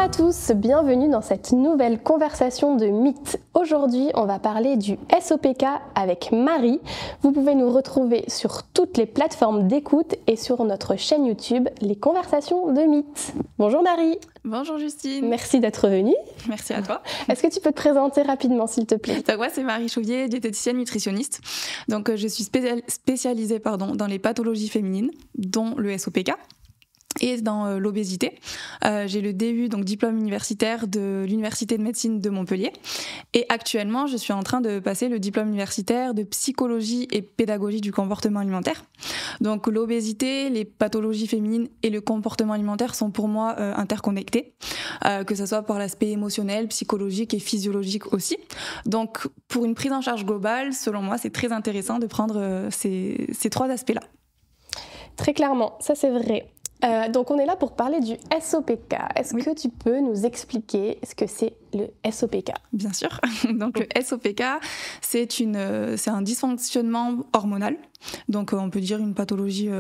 à tous, bienvenue dans cette nouvelle conversation de mythes. Aujourd'hui, on va parler du SOPK avec Marie. Vous pouvez nous retrouver sur toutes les plateformes d'écoute et sur notre chaîne YouTube, Les Conversations de mythes. Bonjour Marie. Bonjour Justine. Merci d'être venue. Merci à toi. Est-ce que tu peux te présenter rapidement, s'il te plaît? Donc moi, c'est Marie Chauvier, diététicienne nutritionniste. Donc je suis spécialisée dans les pathologies féminines, dont le SOPK. Et dans l'obésité. J'ai le DU, donc diplôme universitaire de l'Université de médecine de Montpellier. Et actuellement, je suis en train de passer le diplôme universitaire de psychologie et pédagogie du comportement alimentaire. Donc l'obésité, les pathologies féminines et le comportement alimentaire sont pour moi interconnectés, que ce soit par l'aspect émotionnel, psychologique et physiologique aussi. Donc pour une prise en charge globale, selon moi, c'est très intéressant de prendre ces trois aspects-là. Très clairement, ça c'est vrai. Donc on est là pour parler du SOPK. Est-ce que tu peux nous expliquer ce que c'est le SOPK? Bien sûr. Donc le SOPK, c'est un dysfonctionnement hormonal. Donc on peut dire une pathologie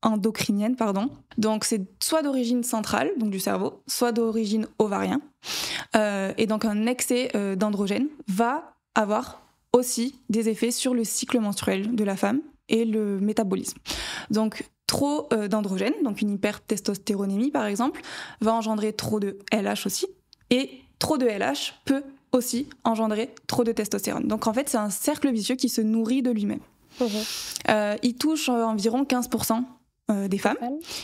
endocrinienne, pardon. Donc c'est soit d'origine centrale, donc du cerveau, soit d'origine ovarien. Et donc un excès d'androgène va avoir aussi des effets sur le cycle menstruel de la femme et le métabolisme. Donc trop d'androgène, donc une hypertestostéronémie par exemple, va engendrer trop de LH aussi. Et trop de LH peut aussi engendrer trop de testostérone. Donc en fait, c'est un cercle vicieux qui se nourrit de lui-même. Il touche environ 15% des femmes.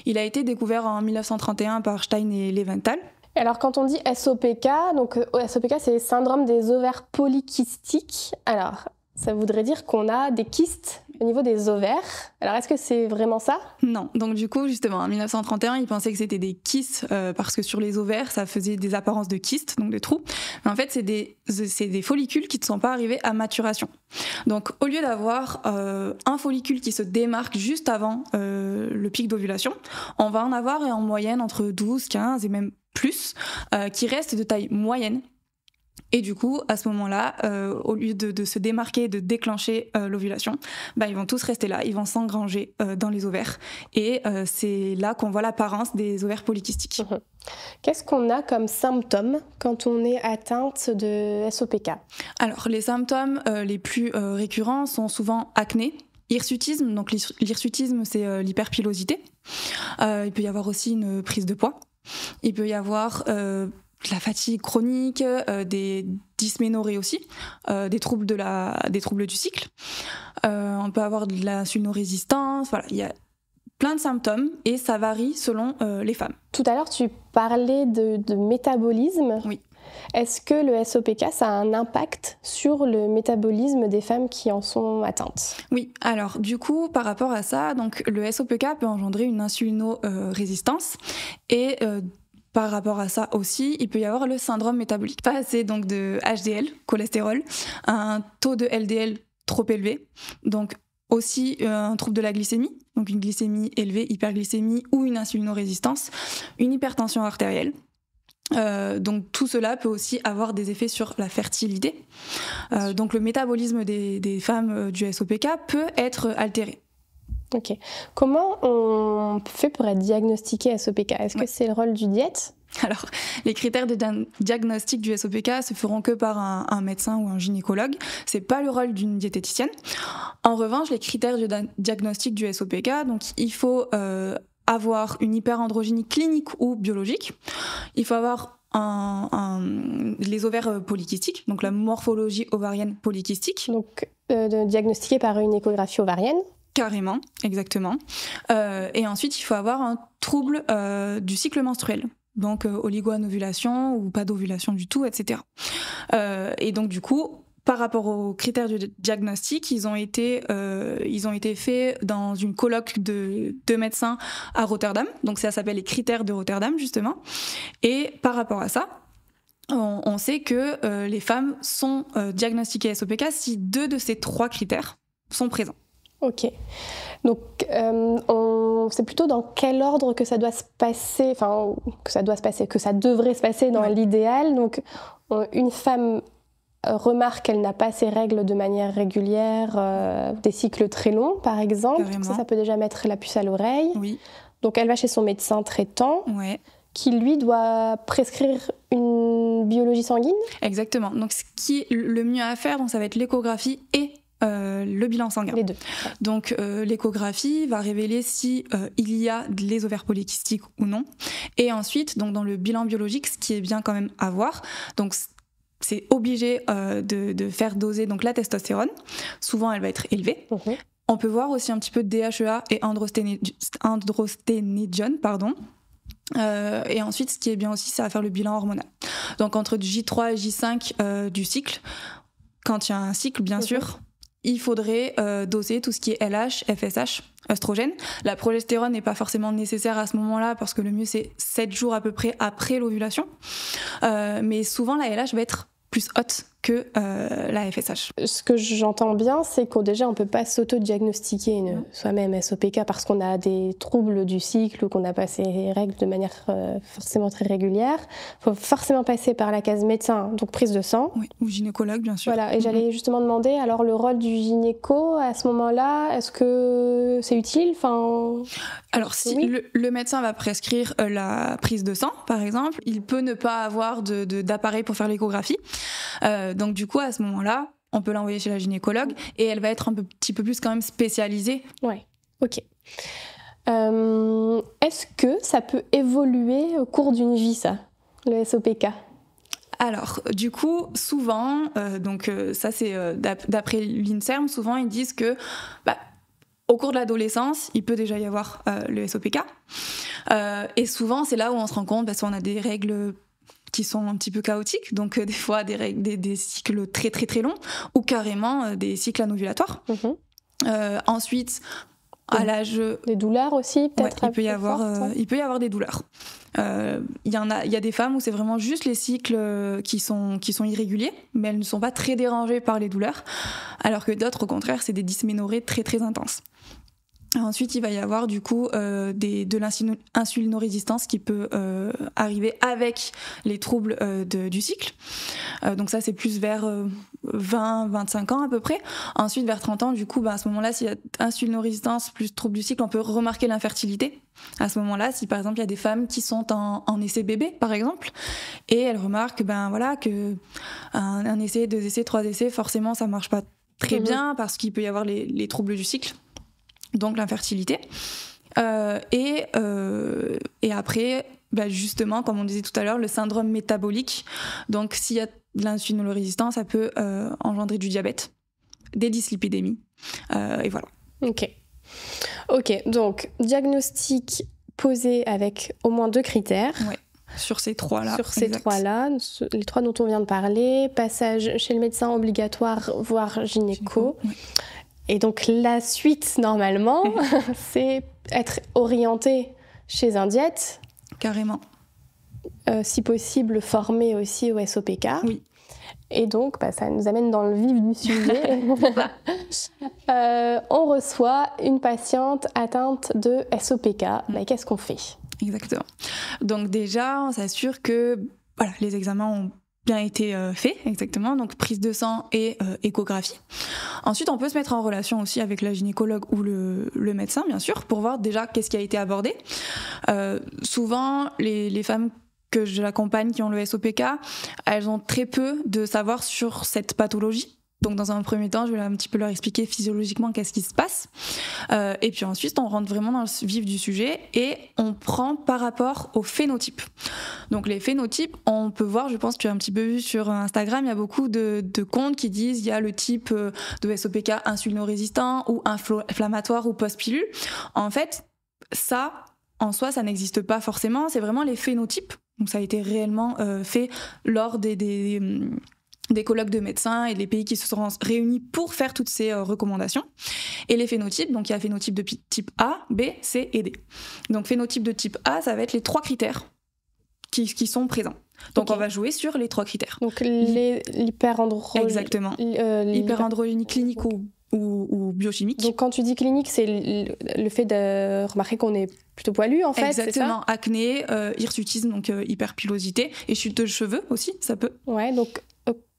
Il a été découvert en 1931 par Stein et Leventhal. Alors quand on dit SOPK, donc SOPK c'est syndrome des ovaires polykystiques. Alors ça voudrait dire qu'on a des kystes au niveau des ovaires. Alors, est-ce que c'est vraiment ça? Non. Donc, du coup, justement, en 1931, ils pensaient que c'était des kystes parce que sur les ovaires, ça faisait des apparences de kystes, donc de trous. Mais en fait, c'est des follicules qui ne sont pas arrivés à maturation. Donc, au lieu d'avoir un follicule qui se démarque juste avant le pic d'ovulation, on va en avoir en moyenne entre 12, 15 et même plus qui restent de taille moyenne. Et du coup, à ce moment-là, au lieu de se démarquer, de déclencher l'ovulation, ils vont tous rester là, ils vont s'engranger dans les ovaires. Et c'est là qu'on voit l'apparence des ovaires polykystiques. Qu'est-ce qu'on a comme symptômes quand on est atteinte de SOPK? Alors, les symptômes les plus récurrents sont souvent acné, hirsutisme. Donc l'hirsutisme, c'est l'hyperpilosité. Il peut y avoir aussi une prise de poids. Il peut y avoir la fatigue chronique, des dysménorrhées aussi, des troubles du cycle. On peut avoir de l'insulinorésistance. Voilà, il y a plein de symptômes et ça varie selon les femmes. Tout à l'heure, tu parlais de métabolisme. Oui. Est-ce que le SOPK, ça a un impact sur le métabolisme des femmes qui en sont atteintes? Oui, alors du coup, par rapport à ça, donc, le SOPK peut engendrer une insulinorésistance et par rapport à ça aussi, il peut y avoir le syndrome métabolique. Pas assez donc de HDL, cholestérol, un taux de LDL trop élevé, donc aussi un trouble de la glycémie, donc une glycémie élevée, hyperglycémie ou une insulinorésistance, une hypertension artérielle. Donc tout cela peut aussi avoir des effets sur la fertilité. Donc le métabolisme des femmes du SOPK peut être altéré. Ok. Comment on fait pour être diagnostiqué SOPK? Est-ce que c'est le rôle du diète? Alors, les critères de diagnostic du SOPK se feront que par un médecin ou un gynécologue. C'est pas le rôle d'une diététicienne. En revanche, les critères de diagnostic du SOPK, donc il faut avoir une hyperandrogénie clinique ou biologique. Il faut avoir les ovaires polykystiques, donc la morphologie ovarienne polykystique. Donc diagnostiqué par une échographie ovarienne. Carrément, exactement. Et ensuite, il faut avoir un trouble du cycle menstruel. Donc, oligoanovulation ou pas d'ovulation du tout, etc. Et donc, du coup, par rapport aux critères du diagnostic, ils ont été faits dans une colloque de médecins à Rotterdam. Donc, ça s'appelle les critères de Rotterdam, justement. Et par rapport à ça, on sait que les femmes sont diagnostiquées SOPK si 2 de ces 3 critères sont présents. Ok. Donc, on sait plutôt dans quel ordre que ça doit se passer, enfin, que ça devrait se passer dans l'idéal. Donc, une femme remarque qu'elle n'a pas ses règles de manière régulière, des cycles très longs, par exemple. Ça peut déjà mettre la puce à l'oreille. Oui. Donc, elle va chez son médecin traitant. Ouais. qui lui doit prescrire une biologie sanguine. Exactement. Donc ce qui est le mieux à faire, donc ça va être l'échographie et le bilan sanguin. Les deux. Donc l'échographie va révéler si il y a les ovaires polykystiques ou non. Et ensuite, donc dans le bilan biologique, ce qui est bien quand même à voir, donc c'est obligé de faire doser donc la testostérone. Souvent, elle va être élevée. On peut voir aussi un petit peu de DHEA et androsténédione, pardon. Et ensuite, ce qui est bien aussi, c'est à faire le bilan hormonal. Donc entre J3 et J5 du cycle, quand il y a un cycle, bien sûr, il faudrait doser tout ce qui est LH, FSH, œstrogène. La progestérone n'est pas forcément nécessaire à ce moment-là parce que le mieux c'est 7 jours à peu près après l'ovulation. Mais souvent la LH va être plus haute que la FSH. Ce que j'entends bien, c'est qu'on déjà on peut pas s'auto-diagnostiquer soi-même SOPK parce qu'on a des troubles du cycle ou qu'on n'a pas ses règles de manière forcément très régulière. Il faut forcément passer par la case médecin, donc prise de sang. Oui, ou gynécologue bien sûr. Voilà, et j'allais justement demander, alors le rôle du gynéco à ce moment-là, est-ce que c'est utile Alors si le médecin va prescrire la prise de sang, par exemple, il peut ne pas avoir d'appareil pour faire l'échographie. Donc du coup, à ce moment-là, on peut l'envoyer chez la gynécologue et elle va être un petit peu plus quand même spécialisée. Ouais, ok. Est-ce que ça peut évoluer au cours d'une vie, ça, le SOPK ? Alors, du coup, souvent, ça c'est d'après l'INSERM, souvent ils disent que au cours de l'adolescence, il peut déjà y avoir le SOPK. Et souvent, c'est là où on se rend compte, parce qu'on a des règles qui sont un petit peu chaotiques, donc des fois des cycles très très très longs, ou carrément des cycles anovulatoires. Ensuite, à l'âge... Des douleurs aussi, peut-être. Il peut y avoir des douleurs. Il y a des femmes où c'est vraiment juste les cycles qui sont irréguliers, mais elles ne sont pas très dérangées par les douleurs, alors que d'autres, au contraire, c'est des dysménorrhées très très intenses. Ensuite, il va y avoir du coup de l'insulinorésistance qui peut arriver avec les troubles du cycle. Donc ça, c'est plus vers 20-25 ans à peu près. Ensuite, vers 30 ans, du coup, à ce moment-là, s'il y a insulinorésistance plus trouble du cycle, on peut remarquer l'infertilité. À ce moment-là, si par exemple, il y a des femmes qui sont en essai bébé, par exemple, et elles remarquent que un essai, 2 essais, 3 essais, forcément, ça marche pas très bien parce qu'il peut y avoir les troubles du cycle. Donc l'infertilité. Et après, justement, comme on disait tout à l'heure, le syndrome métabolique. Donc s'il y a de l'insulinorésistance, ça peut engendrer du diabète, des dyslipidémies. Et voilà. Ok, donc diagnostic posé avec au moins 2 critères. Ouais. Sur ces 3-là. Les 3 dont on vient de parler. Passage chez le médecin obligatoire, voire gynéco. Ouais. Et donc la suite, normalement, c'est être orienté chez un diète. Carrément. Si possible, formé aussi au SOPK. Oui. Et donc, ça nous amène dans le vif du sujet. On reçoit une patiente atteinte de SOPK. Qu'est-ce qu'on fait ? Exactement. Donc déjà, on s'assure que les examens ont bien été faits, exactement, donc prise de sang et échographie. Ensuite, on peut se mettre en relation aussi avec la gynécologue ou le médecin, bien sûr, pour voir déjà qu'est-ce qui a été abordé. Souvent, les femmes que j'accompagne qui ont le SOPK, elles ont très peu de savoir sur cette pathologie. Donc dans un premier temps, je vais un petit peu leur expliquer physiologiquement qu'est-ce qui se passe. Et puis ensuite, on rentre vraiment dans le vif du sujet et on prend par rapport au phénotype. Donc les phénotypes, on peut voir, je pense que tu as un petit peu vu sur Instagram, il y a beaucoup de comptes qui disent il y a le type de SOPK insulino-résistant ou inflammatoire ou post-pilule. En fait, ça, en soi, ça n'existe pas forcément. C'est vraiment les phénotypes. Donc ça a été réellement fait lors des colloques de médecins et des pays qui se sont réunis pour faire toutes ces recommandations. Et les phénotypes, donc il y a phénotype de type A, B, C et D. Donc phénotype de type A, ça va être les 3 critères qui sont présents. Donc on va jouer sur les 3 critères. Donc l'hyperandrogénie. Exactement. Hyperandrogénie clinique ou biochimique. Donc quand tu dis clinique, c'est le fait de remarquer qu'on est plutôt poilu en fait. Exactement. C'est ça ? Acné, hirsutisme, donc hyperpilosité et chute de cheveux aussi, ça peut. Ouais, donc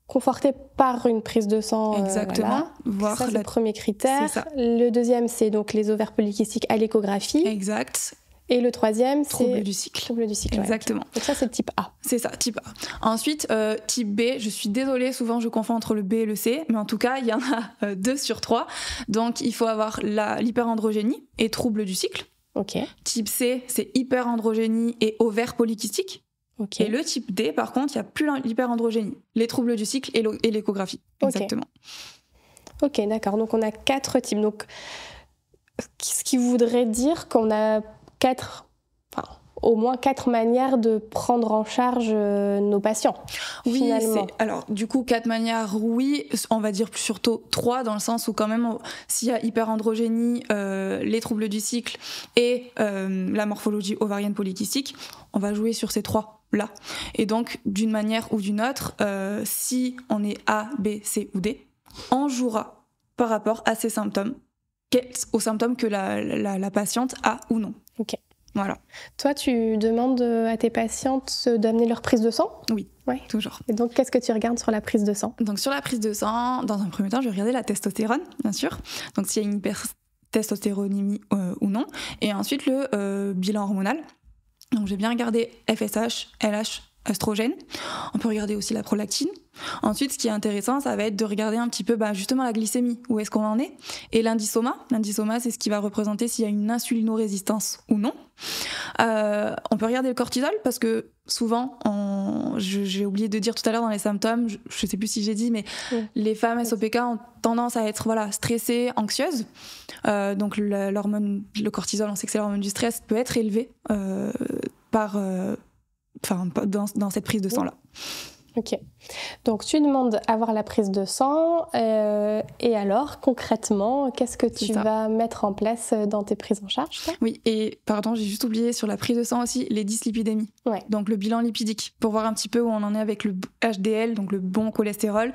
conforté par une prise de sang. Exactement. Voilà. Ça, c'est le premier critère. C'est ça. Le deuxième, c'est donc les ovaires polykystiques à l'échographie. Exact. Et le troisième, Trouble c'est du cycle. trouble du cycle. Exactement. Ouais, donc ça, c'est le type A. C'est ça, type A. Ensuite, type B, je suis désolée, souvent je confonds entre le B et le C, mais en tout cas, il y en a 2 sur 3. Donc, il faut avoir l'hyperandrogénie et trouble du cycle. Ok. Type C, c'est hyperandrogénie et ovaire polykystique. Ok. Et le type D, par contre, il n'y a plus l'hyperandrogénie, les troubles du cycle et l'échographie. Ok. Exactement. Ok, d'accord. Donc, on a 4 types. Donc, ce qui voudrait dire qu'on a au moins 4 manières de prendre en charge nos patients. Oui, finalement. alors du coup 4 manières, oui, on va dire surtout 3 dans le sens où quand même s'il y a hyperandrogénie, les troubles du cycle et la morphologie ovarienne polykystique, on va jouer sur ces 3 là. Et donc d'une manière ou d'une autre, si on est A, B, C ou D, on jouera par rapport à ces symptômes, aux symptômes que la patiente a ou non. Ok. Voilà. Toi, tu demandes à tes patientes d'amener leur prise de sang ? Oui, ouais. Toujours. Et donc, qu'est-ce que tu regardes sur la prise de sang ? Donc sur la prise de sang, dans un premier temps, je vais regarder la testostérone, bien sûr. Donc s'il y a une hypertestostéronémie ou non. Et ensuite, le bilan hormonal. Donc je vais bien regarder FSH, LH, oestrogène. On peut regarder aussi la prolactine. Ensuite, ce qui est intéressant, ça va être de regarder un petit peu justement la glycémie, où est-ce qu'on en est. Et l'indisoma. L'indisoma, c'est ce qui va représenter s'il y a une insulinorésistance ou non. On peut regarder le cortisol, parce que souvent, j'ai oublié de dire tout à l'heure dans les symptômes, je ne sais plus si j'ai dit, mais les femmes SOPK ont tendance à être stressées, anxieuses. Donc le cortisol, on sait que c'est l'hormone du stress, peut être élevé dans cette prise de sang-là. Ok. Donc, tu demandes avoir la prise de sang. Et alors, concrètement, qu'est-ce que tu vas mettre en place dans tes prises en charge, toi ? Oui, et pardon, j'ai juste oublié sur la prise de sang aussi, les dyslipidémies. Ouais. Donc, le bilan lipidique, pour voir un petit peu où on en est avec le HDL, donc le bon cholestérol,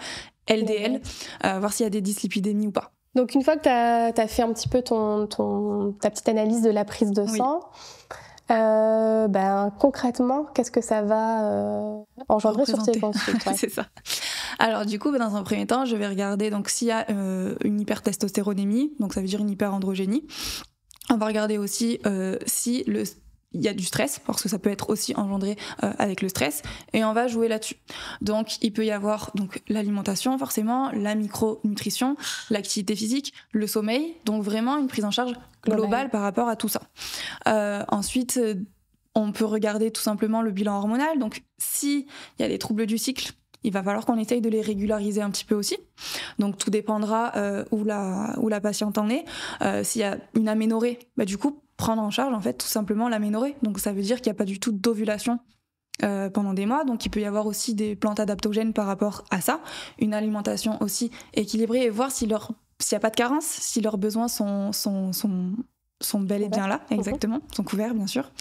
LDL, voir s'il y a des dyslipidémies ou pas. Donc, une fois que tu as fait un petit peu ta petite analyse de la prise de sang, concrètement, qu'est-ce que ça va engendrer sur tes consultes ? C'est ça. Alors du coup, dans un premier temps, je vais regarder donc s'il y a une hypertestostéronémie, donc ça veut dire une hyperandrogénie. On va regarder aussi si il y a du stress, parce que ça peut être aussi engendré avec le stress, et on va jouer là-dessus. Donc, il peut y avoir l'alimentation, forcément, la micronutrition, l'activité physique, le sommeil, donc vraiment une prise en charge globale par rapport à tout ça. Ensuite, on peut regarder tout simplement le bilan hormonal. Donc, s'il y a des troubles du cycle, il va falloir qu'on essaye de les régulariser un petit peu aussi. Donc, tout dépendra où la patiente en est. S'il y a une aménorrhée, du coup, prendre en charge, en fait, tout simplement l'aménorrhée. Donc, ça veut dire qu'il n'y a pas du tout d'ovulation pendant des mois. Donc, il peut y avoir aussi des plantes adaptogènes par rapport à ça. Une alimentation aussi équilibrée et voir s'il n'y a pas de carence, si leurs besoins sont bel et bien là, exactement, sont couverts, bien sûr.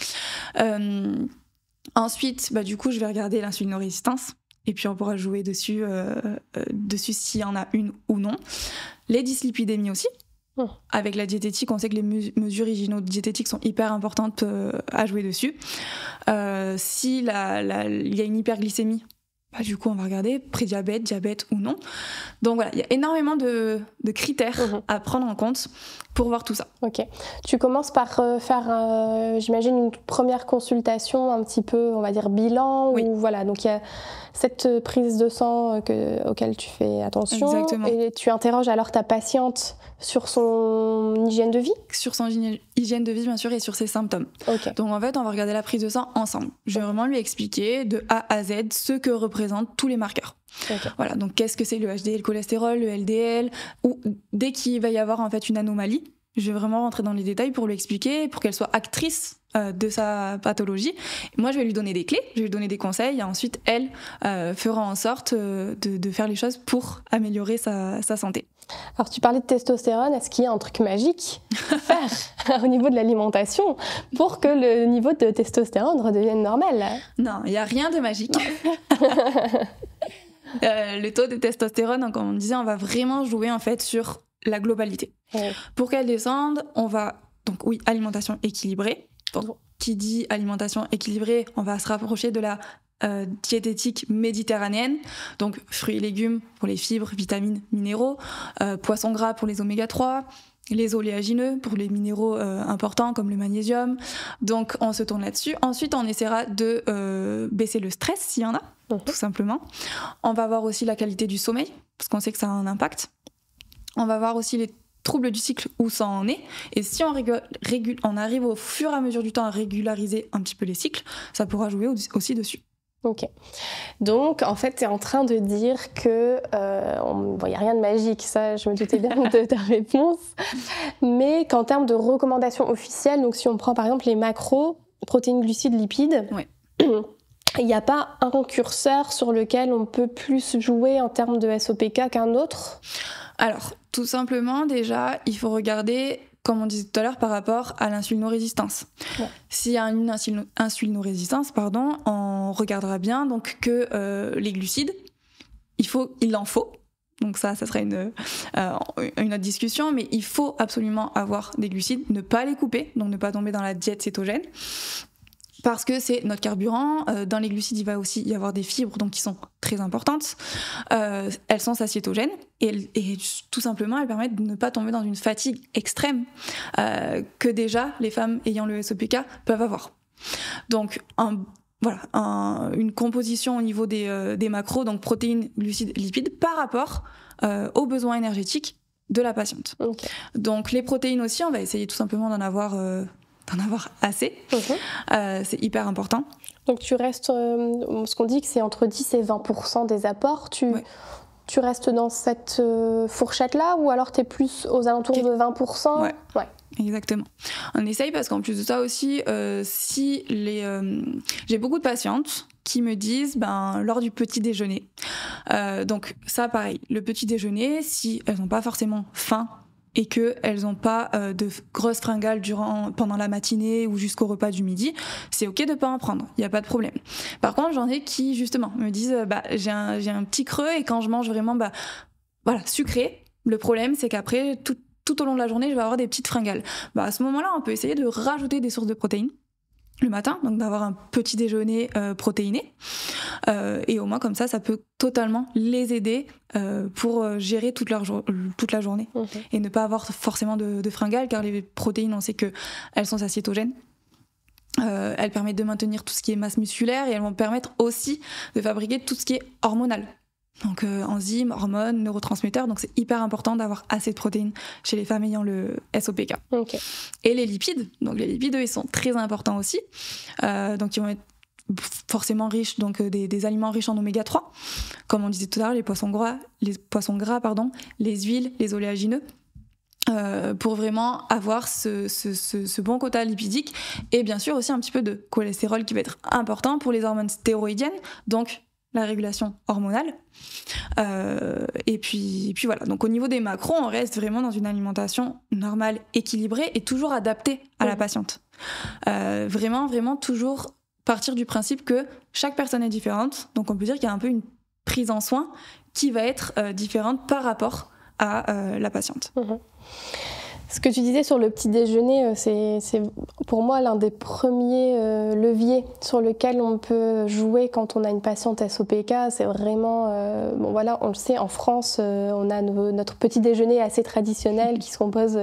Ensuite, du coup, je vais regarder l'insulinorésistance. Et puis, on pourra jouer dessus s'il y en a une ou non. Les dyslipidémies aussi. Avec la diététique, on sait que les mesures hygiéno-diététiques sont hyper importantes à jouer dessus. Si il y a une hyperglycémie, du coup, on va regarder prédiabète, diabète ou non. Donc voilà, il y a énormément de critères à prendre en compte pour voir tout ça. Ok. Tu commences par faire, j'imagine, une première consultation un petit peu, on va dire, bilan. Oui. Voilà, donc il y a cette prise de sang auquel tu fais attention. Exactement. Et tu interroges alors ta patiente sur son hygiène de vie ? Sur son hygiène de vie, bien sûr, et sur ses symptômes. Okay. Donc en fait, on va regarder la prise de sang ensemble. Je vais vraiment lui expliquer de A à Z ce que représentent tous les marqueurs. Okay. Voilà, donc qu'est-ce que c'est le HDL, le cholestérol, le LDL, ou dès qu'il va y avoir en fait une anomalie, je vais vraiment rentrer dans les détails pour lui expliquer, pour qu'elle soit actrice de sa pathologie. Moi, je vais lui donner des clés, je vais lui donner des conseils, et ensuite, elle fera en sorte de faire les choses pour améliorer sa santé. Alors, tu parlais de testostérone, est-ce qu'il y a un truc magique à faire au niveau de l'alimentation pour que le niveau de testostérone redevienne normal ? Non, il n'y a rien de magique. Le taux de testostérone, donc, comme on disait, on va vraiment jouer en fait sur la globalité. Ouais. Pour qu'elle descende, on va donc alimentation équilibrée. Donc, qui dit alimentation équilibrée, on va se rapprocher de la diététique méditerranéenne, donc fruits et légumes pour les fibres, vitamines, minéraux, poissons gras pour les oméga 3, les oléagineux pour les minéraux importants comme le magnésium. Donc on se tourne là-dessus. Ensuite, on essaiera de baisser le stress s'il y en a, tout simplement. On va voir aussi la qualité du sommeil, parce qu'on sait que ça a un impact. On va voir aussi les troubles du cycle où ça en est. Et si on arrive au fur et à mesure du temps à régulariser un petit peu les cycles, ça pourra jouer aussi dessus. Ok. Donc, en fait, tu es en train de dire que... il n'y a rien de magique, ça, je me doutais bien de ta réponse. Mais qu'en termes de recommandations officielles, donc si on prend par exemple les macros, protéines, glucides, lipides, ouais. Il n'y a pas un curseur sur lequel on peut plus jouer en termes de SOPK qu'un autre? Alors, tout simplement, déjà, il faut regarder, comme on disait tout à l'heure, par rapport à l'insulinorésistance. Ouais. S'il y a une insulinorésistance, on regardera bien donc, que les glucides, il en faut. Donc ça serait une autre discussion, mais il faut absolument avoir des glucides, ne pas les couper, donc ne pas tomber dans la diète cétogène. Parce que c'est notre carburant. Dans les glucides, il va aussi y avoir des fibres donc qui sont très importantes. Elles sont satiétogènes et tout simplement, elles permettent de ne pas tomber dans une fatigue extrême que déjà les femmes ayant le SOPK peuvent avoir. Donc, une composition au niveau des macros, donc protéines, glucides, lipides, par rapport aux besoins énergétiques de la patiente. Okay. Donc, les protéines aussi, on va essayer tout simplement d'en avoir assez. C'est hyper important. Donc tu restes, ce qu'on dit que c'est entre 10 et 20% des apports, tu restes dans cette fourchette-là ou alors tu es plus aux alentours de 20%? Ouais. Exactement. On essaye parce qu'en plus de ça aussi, j'ai beaucoup de patientes qui me disent lors du petit déjeuner. Donc ça pareil, le petit déjeuner, si elles n'ont pas forcément faim, et qu'elles n'ont pas de grosses fringales pendant la matinée ou jusqu'au repas du midi, c'est ok de pas en prendre, il n'y a pas de problème. Par contre, j'en ai qui justement me disent j'ai un petit creux et quand je mange vraiment sucré, le problème c'est qu'après tout au long de la journée je vais avoir des petites fringales. À ce moment-là, on peut essayer de rajouter des sources de protéines le matin, donc d'avoir un petit déjeuner protéiné, et au moins comme ça peut totalement les aider pour gérer toute la journée et ne pas avoir forcément de fringales, car les protéines, on sait qu'elles sont satiétogènes. Elles permettent de maintenir tout ce qui est masse musculaire et elles vont permettre aussi de fabriquer tout ce qui est hormonal. Donc enzymes, hormones, neurotransmetteurs, donc c'est hyper important d'avoir assez de protéines chez les femmes ayant le SOPK. Okay. Et les lipides, donc les lipides, eux, ils sont très importants aussi. Donc ils vont être forcément riches, donc des aliments riches en oméga 3, comme on disait tout à l'heure, les poissons gras, les huiles, les oléagineux. Pour vraiment avoir ce bon quota lipidique et bien sûr aussi un petit peu de cholestérol qui va être important pour les hormones stéroïdiennes, donc la régulation hormonale. Et puis voilà. Donc au niveau des macros, on reste vraiment dans une alimentation normale, équilibrée et toujours adaptée à la patiente. Vraiment toujours partir du principe que chaque personne est différente. Donc on peut dire qu'il y a un peu une prise en soin qui va être différente par rapport à la patiente. Ce que tu disais sur le petit déjeuner, c'est pour moi l'un des premiers leviers sur lequel on peut jouer quand on a une patiente SOPK. C'est vraiment, on le sait, en France, on a notre petit déjeuner assez traditionnel qui se compose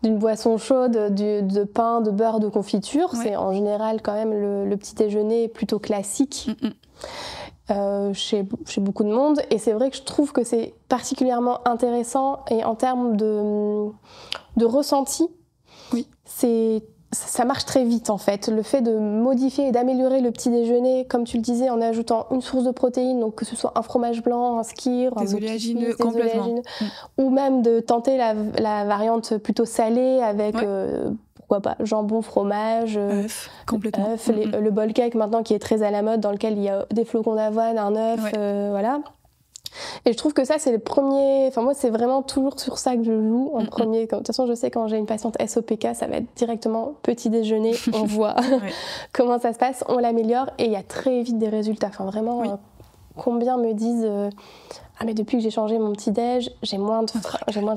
d'une boisson chaude, de pain, de beurre, de confiture. Ouais. C'est en général quand même le petit déjeuner plutôt classique. Chez beaucoup de monde, et c'est vrai que je trouve que c'est particulièrement intéressant, et en termes de ressenti, ça marche très vite en fait. Le fait de modifier et d'améliorer le petit déjeuner, comme tu le disais, en ajoutant une source de protéines, donc que ce soit un fromage blanc, un skyr, des oléagineux, complètement, ou même de tenter la variante plutôt salée avec pourquoi pas jambon, fromage, œuf, le bowl cake maintenant qui est très à la mode, dans lequel il y a des flocons d'avoine, un œuf, voilà. Et je trouve que ça, c'est le premier... Enfin, moi, c'est vraiment toujours sur ça que je joue en premier. De toute façon, je sais quand j'ai une patiente SOPK, ça va être directement petit déjeuner, on voit comment ça se passe, on l'améliore et il y a très vite des résultats. Enfin, vraiment, combien me disent mais depuis que j'ai changé mon petit déj, j'ai moins de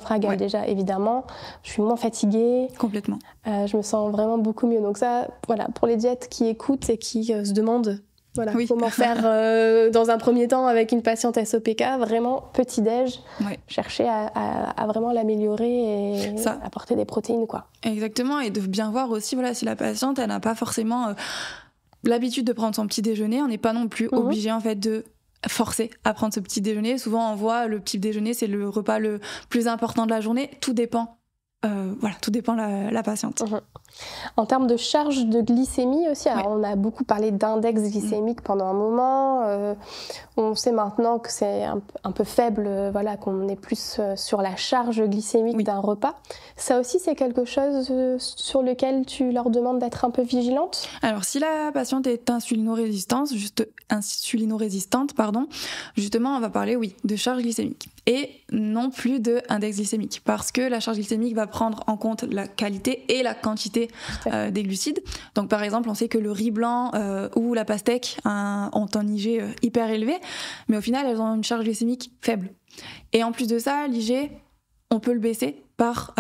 fringales déjà, évidemment. Je suis moins fatiguée. Complètement. Je me sens vraiment beaucoup mieux. Donc ça, voilà, pour les diètes qui écoutent et qui se demandent Voilà, comment faire dans un premier temps avec une patiente SOPK, vraiment petit-déj, chercher à vraiment l'améliorer et apporter des protéines, quoi. Exactement, et de bien voir aussi, voilà, si la patiente, elle n'a pas forcément l'habitude de prendre son petit déjeuner, on n'est pas non plus obligé en fait de forcer à prendre ce petit déjeuner. Souvent on voit le petit déjeuner, c'est le repas le plus important de la journée, tout dépend. Tout dépend la patiente. En termes de charge de glycémie aussi, alors on a beaucoup parlé d'index glycémique pendant un moment. On sait maintenant que c'est un peu faible, qu'on est plus sur la charge glycémique d'un repas. Ça aussi, c'est quelque chose sur lequel tu leur demandes d'être un peu vigilante? Alors, si la patiente est insulino-résistante, justement, on va parler, de charge glycémique. Et non plus d'index glycémique, parce que la charge glycémique va prendre en compte la qualité et la quantité des glucides. Donc par exemple, on sait que le riz blanc ou la pastèque ont un IG hyper élevé, mais au final, elles ont une charge glycémique faible. Et en plus de ça, l'IG, on peut le baisser par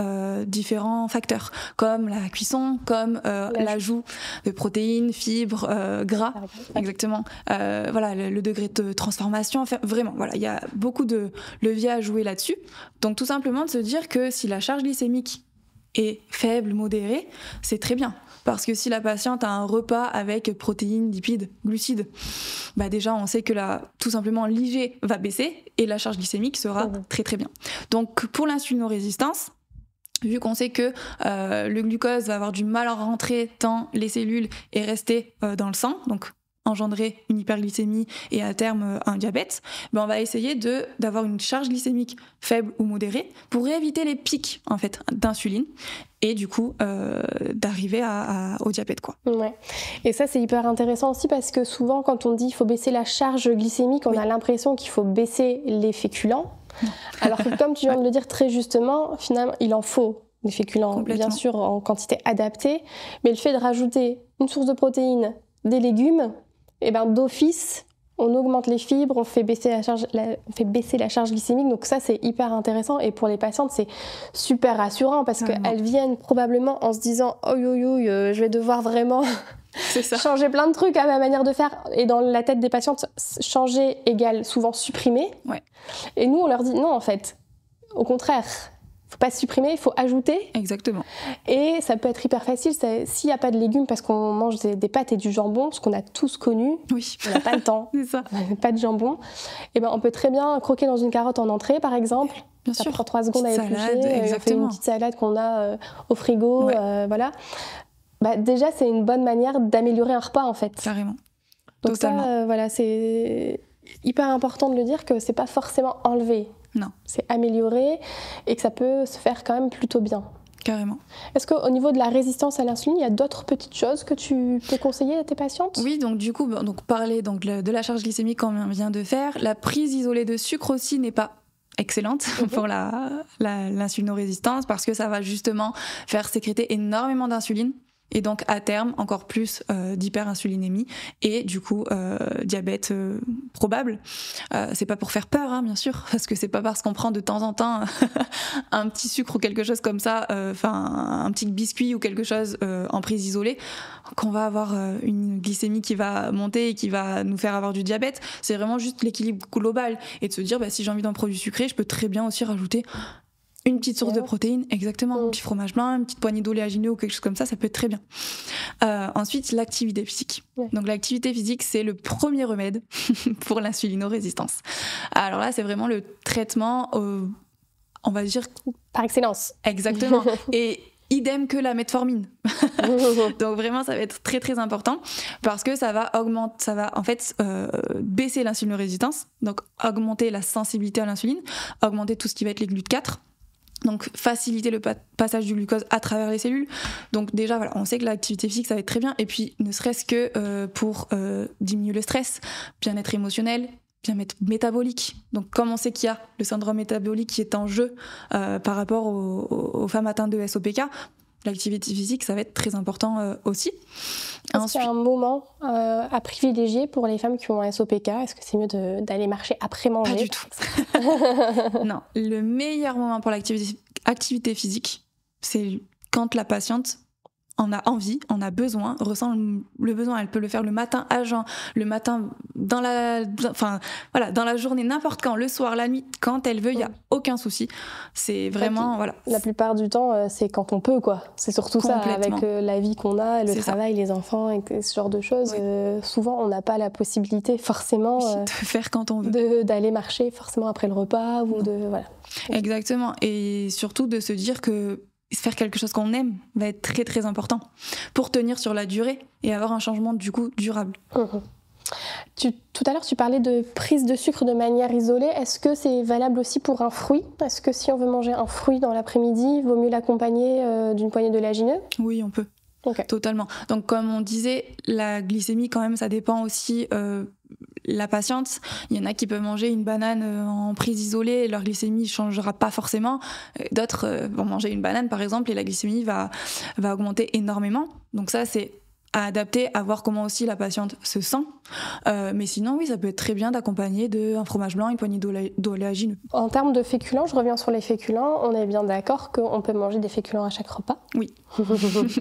différents facteurs, comme la cuisson, comme l'ajout de protéines, fibres, gras, exactement. Le degré de transformation, vraiment, il y a beaucoup de leviers à jouer là-dessus. Donc tout simplement de se dire que si la charge glycémique est faible, modérée, c'est très bien. Parce que si la patiente a un repas avec protéines, lipides, glucides, déjà on sait que tout simplement l'IG va baisser et la charge glycémique sera très très bien. Donc pour l'insulino-résistance, vu qu'on sait que le glucose va avoir du mal à rentrer dans les cellules et rester dans le sang, donc engendrer une hyperglycémie et à terme un diabète, on va essayer d'avoir une charge glycémique faible ou modérée pour éviter les pics en fait d'insuline et du coup d'arriver au diabète, quoi. Ouais. Et ça c'est hyper intéressant aussi parce que souvent quand on dit qu'il faut baisser la charge glycémique, on a l'impression qu'il faut baisser les féculents. Alors que comme tu viens de le dire très justement, finalement il en faut des féculents, bien sûr en quantité adaptée, mais le fait de rajouter une source de protéines, des légumes, d'office, on augmente les fibres, on fait baisser la charge glycémique. Donc ça, c'est hyper intéressant. Et pour les patientes, c'est super rassurant parce qu'elles viennent probablement en se disant « Oh, je vais devoir vraiment changer plein de trucs à ma manière de faire. » Et dans la tête des patientes, changer égale souvent supprimer. Ouais. Et nous, on leur dit « Non, en fait, au contraire. » Il ne faut pas supprimer, il faut ajouter. Exactement. Et ça peut être hyper facile s'il n'y a pas de légumes parce qu'on mange des pâtes et du jambon, ce qu'on a tous connu. Oui. On n'a pas le temps. C'est ça. On n'a pas de jambon. Et on peut très bien croquer dans une carotte en entrée, par exemple. Bien ça sûr. Prend 3 secondes à éplucher. Exactement. On fait une petite salade qu'on a au frigo. Déjà, c'est une bonne manière d'améliorer un repas, en fait. Carrément. Donc totalement. Ça, c'est hyper important de le dire que c'est pas forcément enlevé. Non. C'est amélioré et que ça peut se faire quand même plutôt bien. Carrément. Est-ce qu'au niveau de la résistance à l'insuline, il y a d'autres petites choses que tu peux conseiller à tes patientes? Oui, donc du coup, parler de la charge glycémique comme on vient de faire. La prise isolée de sucre aussi n'est pas excellente pour l'insulino-résistance parce que ça va justement faire sécréter énormément d'insuline. Et donc à terme encore plus d'hyperinsulinémie et du coup diabète probable. C'est pas pour faire peur, bien sûr, parce que c'est pas parce qu'on prend de temps en temps un petit sucre ou quelque chose comme ça, un petit biscuit ou quelque chose en prise isolée, qu'on va avoir une glycémie qui va monter et qui va nous faire avoir du diabète. C'est vraiment juste l'équilibre global et de se dire si j'ai envie d'un produit sucré, je peux très bien aussi rajouter une petite source de protéines, exactement, un petit fromage blanc, une petite poignée d'oléagineux ou quelque chose comme ça peut être très bien. Ensuite, l'activité physique. Donc l'activité physique, c'est le premier remède pour l'insulino-résistance. Alors là, c'est vraiment le traitement, on va dire... Par excellence. Exactement. Et idem que la metformine. Donc vraiment, ça va être très très important parce que ça va en fait baisser l'insulino-résistance, donc augmenter la sensibilité à l'insuline, augmenter tout ce qui va être les GLUT4. Donc faciliter le passage du glucose à travers les cellules. Donc déjà on sait que l'activité physique ça va être très bien et puis ne serait-ce que pour diminuer le stress, bien-être émotionnel, bien-être métabolique. Donc comme on sait qu'il y a le syndrome métabolique qui est en jeu par rapport aux femmes atteintes de SOPK, l'activité physique ça va être très important aussi. Est-ce qu'il y a un moment à privilégier pour les femmes qui ont un SOPK? Est-ce que c'est mieux d'aller marcher après manger? Pas du tout. Non, le meilleur moment pour l'activité physique, c'est quand la patiente en a envie, en a besoin, ressent le besoin. Elle peut le faire le matin à jeun, le matin dans la journée, n'importe quand, le soir, la nuit, quand elle veut, il n'y a aucun souci. C'est vraiment, voilà. La plupart du temps, c'est quand on peut, quoi. C'est surtout ça, avec la vie qu'on a, le travail, les enfants, et ce genre de choses. Oui. Souvent, on n'a pas la possibilité, forcément, de faire quand on veut. D'aller marcher, forcément, après le repas, ou voilà. Exactement. Et surtout de se dire que faire quelque chose qu'on aime va être très très important pour tenir sur la durée et avoir un changement du coup durable. Tout à l'heure tu parlais de prise de sucre de manière isolée, est-ce que c'est valable aussi pour un fruit? Est-ce que si on veut manger un fruit dans l'après-midi, il vaut mieux l'accompagner d'une poignée d'oléagineux? Oui, on peut. Totalement. Donc comme on disait, la glycémie quand même ça dépend aussi la patiente. Il y en a qui peuvent manger une banane en prise isolée et leur glycémie ne changera pas forcément. D'autres vont manger une banane par exemple et la glycémie va augmenter énormément. Donc ça c'est à adapter, à voir comment aussi la patiente se sent. Mais sinon, oui, ça peut être très bien d'accompagner d'un fromage blanc, une poignée d'oléagineux. En termes de féculents, je reviens sur les féculents, on est bien d'accord qu'on peut manger des féculents à chaque repas? Oui,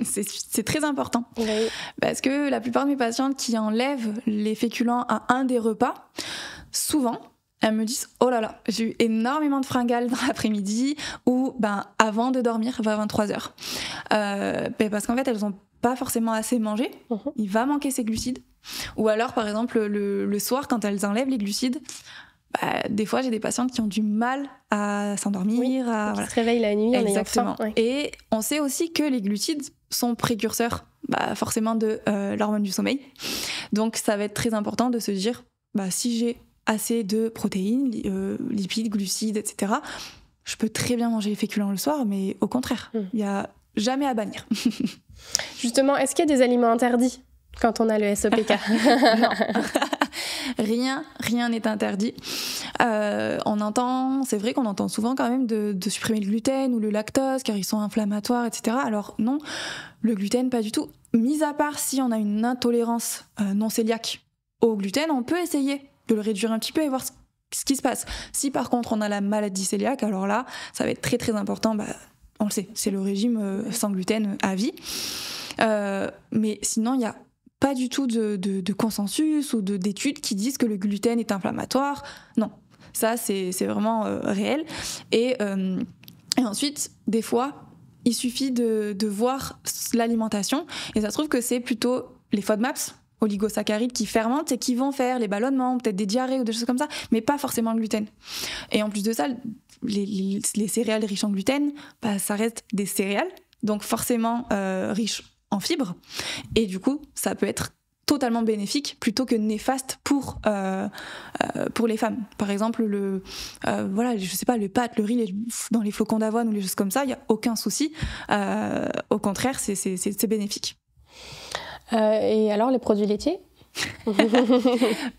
c'est très important. Oui. Parce que la plupart de mes patientes qui enlèvent les féculents à un des repas, souvent, elles me disent « Oh là là, j'ai eu énormément de fringales dans l'après-midi » ou avant de dormir, vers 23h. Parce qu'en fait, elles ont pas forcément assez mangé, il va manquer ses glucides. Ou alors, par exemple, le soir, quand elles enlèvent les glucides, des fois, j'ai des patientes qui ont du mal à s'endormir. Qui se réveillent la nuit en ayant faim. Exactement. Et on sait aussi que les glucides sont précurseurs forcément de l'hormone du sommeil. Donc, ça va être très important de se dire, si j'ai assez de protéines, lipides, glucides, etc., je peux très bien manger les féculents le soir, mais au contraire, il n'y a jamais à bannir. Justement, est-ce qu'il y a des aliments interdits quand on a le SOPK? Non. Rien n'est interdit. C'est vrai qu'on entend souvent quand même de supprimer le gluten ou le lactose car ils sont inflammatoires, etc. Alors non, le gluten pas du tout. Mis à part si on a une intolérance non cœliaque au gluten, on peut essayer de le réduire un petit peu et voir ce qui se passe. Si par contre on a la maladie cœliaque, alors là, ça va être très très important. On le sait, c'est le régime sans gluten à vie. Mais sinon, il n'y a pas du tout de consensus ou d'études qui disent que le gluten est inflammatoire. Non, ça, c'est vraiment réel. Et ensuite, des fois, il suffit de voir l'alimentation. Et ça se trouve que c'est plutôt les FODMAPs, oligosaccharides, qui fermentent et qui vont faire les ballonnements, peut-être des diarrhées ou des choses comme ça, mais pas forcément le gluten. Et en plus de ça, les céréales riches en gluten, ça reste des céréales, donc forcément riches en fibres, et du coup ça peut être totalement bénéfique plutôt que néfaste pour les femmes. Par exemple, je sais pas, le pâte, le riz dans les flocons d'avoine ou les choses comme ça, il n'y a aucun souci. Au contraire, c'est bénéfique. Et alors les produits laitiers?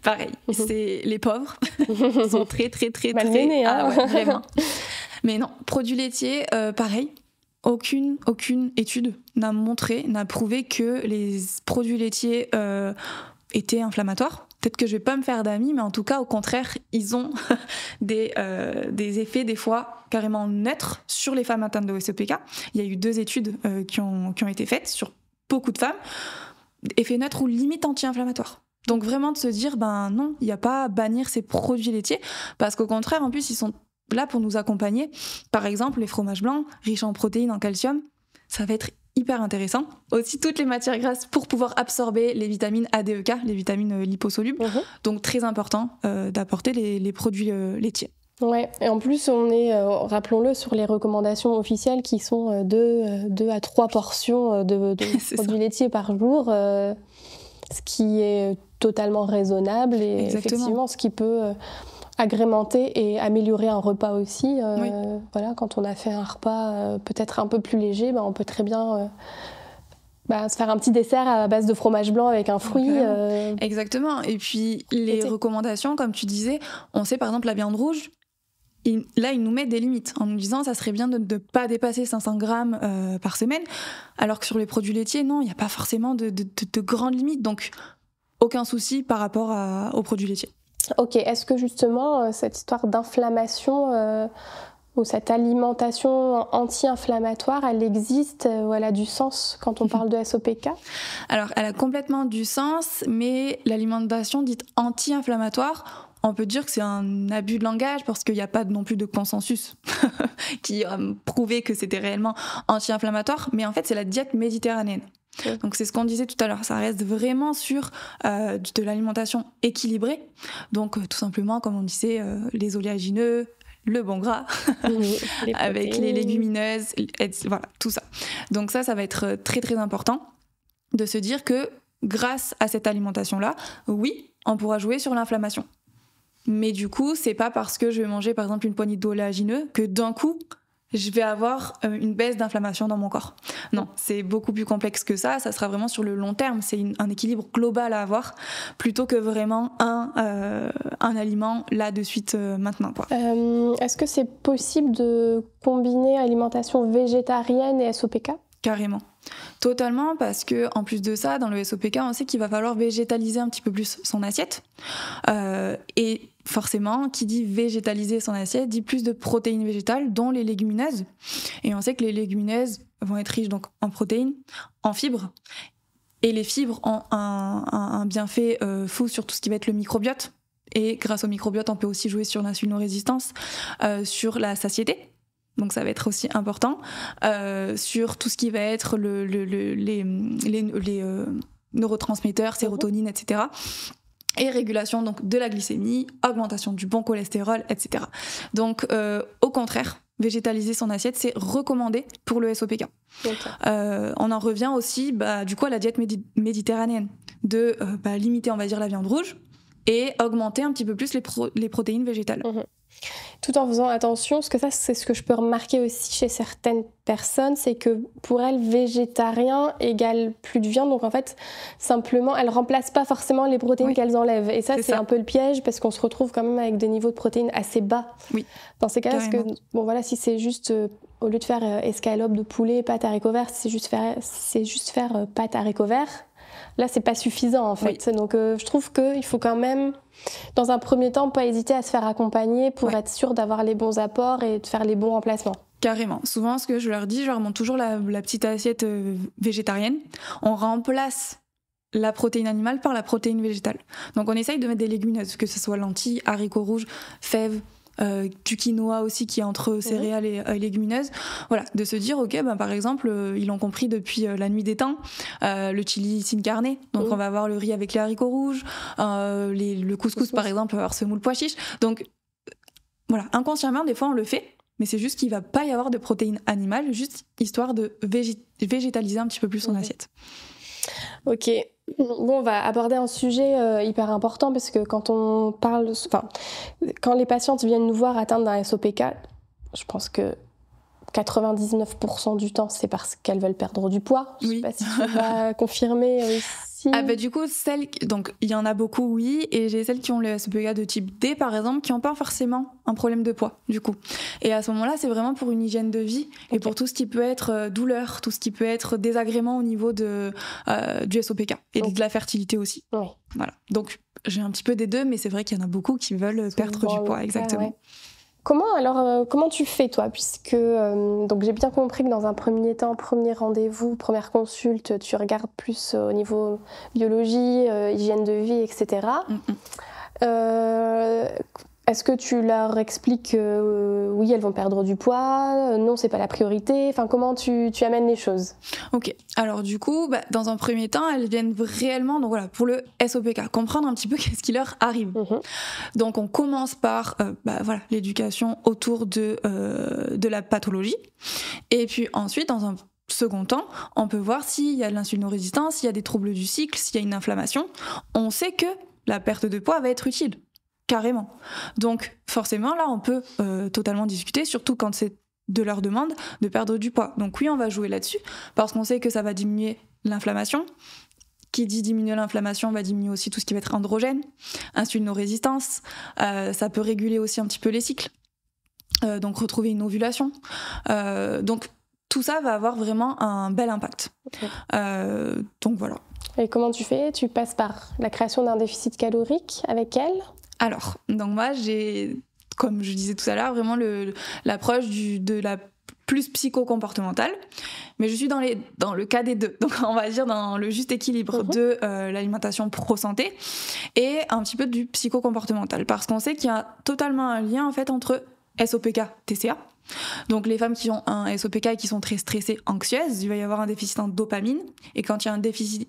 Pareil, c'est les pauvres sont très très très malmenés, hein. Vraiment. Mais non, produits laitiers, pareil. Aucune étude n'a prouvé que les produits laitiers étaient inflammatoires. Peut-être que je vais pas me faire d'amis, mais en tout cas, au contraire, ils ont des effets des fois carrément neutres sur les femmes atteintes de SOPK. Il y a eu 2 études qui ont été faites sur beaucoup de femmes. Effet neutre ou limite anti-inflammatoire. Donc vraiment de se dire, non, il n'y a pas à bannir ces produits laitiers, parce qu'au contraire, en plus, ils sont là pour nous accompagner. Par exemple, les fromages blancs, riches en protéines, en calcium, ça va être hyper intéressant. Aussi, toutes les matières grasses pour pouvoir absorber les vitamines A, D, E, K, les vitamines liposolubles. Donc très important d'apporter les produits laitiers. Ouais, et en plus on est, rappelons-le, sur les recommandations officielles qui sont 2 à 3 portions de produits laitiers par jour, ce qui est totalement raisonnable et effectivement ce qui peut agrémenter et améliorer un repas aussi. Voilà, quand on a fait un repas peut-être un peu plus léger, on peut très bien se faire un petit dessert à base de fromage blanc avec un fruit. Exactement. Et puis les recommandations, comme tu disais, on sait par exemple la viande rouge. Là, ils nous mettent des limites en nous disant ça serait bien de ne pas dépasser 500 grammes par semaine, alors que sur les produits laitiers, non, il n'y a pas forcément de grandes limites, donc aucun souci par rapport aux produits laitiers. Ok, est-ce que justement cette histoire d'inflammation Ou cette alimentation anti-inflammatoire, elle existe ou elle a du sens quand on parle de SOPK? Alors, elle a complètement du sens, mais l'alimentation dite anti-inflammatoire, on peut dire que c'est un abus de langage parce qu'il n'y a pas non plus de consensus qui a prouvé que c'était réellement anti-inflammatoire, mais en fait, c'est la diète méditerranéenne. Donc c'est ce qu'on disait tout à l'heure, ça reste vraiment sur de l'alimentation équilibrée, donc tout simplement comme on disait, les oléagineux, le bon gras, avec les légumineuses, voilà, tout ça. Donc ça va être très très important de se dire que grâce à cette alimentation-là, oui, on pourra jouer sur l'inflammation. Mais du coup, c'est pas parce que je vais manger par exemple une poignée d'oléagineux que d'un coup, je vais avoir une baisse d'inflammation dans mon corps. Non, c'est beaucoup plus complexe que ça. Ça sera vraiment sur le long terme. C'est un équilibre global à avoir plutôt que vraiment un aliment là de suite maintenant, quoi. Est-ce que c'est possible de combiner alimentation végétarienne et SOPK? Carrément. Totalement, parce que en plus de ça, dans le SOPK, on sait qu'il va falloir végétaliser un petit peu plus son assiette. Et forcément, qui dit végétaliser son assiette dit plus de protéines végétales, dont les légumineuses. Et on sait que les légumineuses vont être riches donc en protéines, en fibres. Et les fibres ont un bienfait fou sur tout ce qui va être le microbiote. Et grâce au microbiote, on peut aussi jouer sur l'insulinorésistance, sur la satiété. Donc ça va être aussi important, sur tout ce qui va être les neurotransmetteurs, sérotonine, etc. Et régulation donc de la glycémie, augmentation du bon cholestérol, etc. Donc au contraire, végétaliser son assiette, c'est recommandé pour le SOPK. Okay. On en revient aussi du coup à la diète méditerranéenne, de limiter on va dire la viande rouge et augmenter un petit peu plus les protéines végétales. Mmh. Tout en faisant attention, parce que ça c'est ce que je peux remarquer aussi chez certaines personnes, c'est que pour elles, végétarien égale plus de viande, donc en fait simplement elles remplacent pas forcément les protéines qu'elles enlèvent, et ça c'est un peu le piège parce qu'on se retrouve quand même avec des niveaux de protéines assez bas. Oui. Dans ces cas-là, parce que bon voilà, si c'est juste au lieu de faire escalope de poulet, pâte haricots verts, c'est juste faire pâte haricots verts. Là, c'est pas suffisant en fait. Oui. Donc, je trouve qu'il faut quand même, dans un premier temps, pas hésiter à se faire accompagner pour être sûr d'avoir les bons apports et de faire les bons remplacements. Carrément. Souvent, ce que je leur dis, je leur montre toujours la petite assiette végétarienne. On remplace la protéine animale par la protéine végétale. Donc, on essaye de mettre des légumineuses, que ce soit lentilles, haricots rouges, fèves, du quinoa aussi qui est entre céréales et légumineuses, voilà, de se dire ok, par exemple ils l'ont compris depuis la nuit des temps, le chili sin carne, donc on va avoir le riz avec les haricots rouges, le couscous par exemple, on va avoir semoule pois chiche, donc voilà, inconsciemment des fois on le fait, mais c'est juste qu'il va pas y avoir de protéines animales, juste histoire de végétaliser un petit peu plus son assiette. Ok. Bon, on va aborder un sujet hyper important parce que quand les patientes viennent nous voir atteintes d'un SOPK, je pense que 99% du temps, c'est parce qu'elles veulent perdre du poids. Je sais pas si tu vas confirmer aussi. Du coup, donc il y en a beaucoup, oui, et j'ai celles qui ont le SOPK de type D, par exemple, qui n'ont pas forcément un problème de poids, du coup. Et à ce moment-là, c'est vraiment pour une hygiène de vie et pour tout ce qui peut être douleur, tout ce qui peut être désagrément au niveau du SOPK et de la fertilité aussi. Oui. Voilà. Donc, j'ai un petit peu des deux, mais c'est vrai qu'il y en a beaucoup qui veulent perdre du poids, exactement. Ouais. Comment tu fais toi, puisque donc j'ai bien compris que dans un premier temps, premier rendez-vous, première consulte, tu regardes plus au niveau biologie, hygiène de vie, etc. Est-ce que tu leur expliques oui, elles vont perdre du poids, non, c'est pas la priorité, enfin comment tu amènes les choses? Ok, alors du coup, dans un premier temps, elles viennent réellement, donc voilà, pour le SOPK, comprendre un petit peu qu'est-ce qui leur arrive. Donc on commence par voilà, l'éducation autour de la pathologie, et puis ensuite, dans un second temps, on peut voir s'il y a de l'insulinorésistance, s'il y a des troubles du cycle, s'il y a une inflammation. On sait que la perte de poids va être utile. Carrément. Donc forcément, là, on peut totalement discuter, surtout quand c'est de leur demande de perdre du poids. Donc oui, on va jouer là-dessus, parce qu'on sait que ça va diminuer l'inflammation. Qui dit diminuer l'inflammation va diminuer aussi tout ce qui va être androgène, insulinorésistance. Ça peut réguler aussi un petit peu les cycles. Donc retrouver une ovulation. Donc tout ça va avoir vraiment un bel impact. Okay. Donc voilà. Et comment tu fais? Tu passes par la création d'un déficit calorique avec elle? Alors, donc moi, j'ai comme je disais tout à l'heure, vraiment l'approche de la plus psycho-comportementale, mais je suis dans le cas des deux, donc on va dire dans le juste équilibre de l'alimentation pro-santé et un petit peu du psycho-comportemental, parce qu'on sait qu'il y a totalement un lien en fait entre SOPK, TCA. Donc les femmes qui ont un SOPK et qui sont très stressées, anxieuses, il va y avoir un déficit en dopamine, et quand il y a un déficit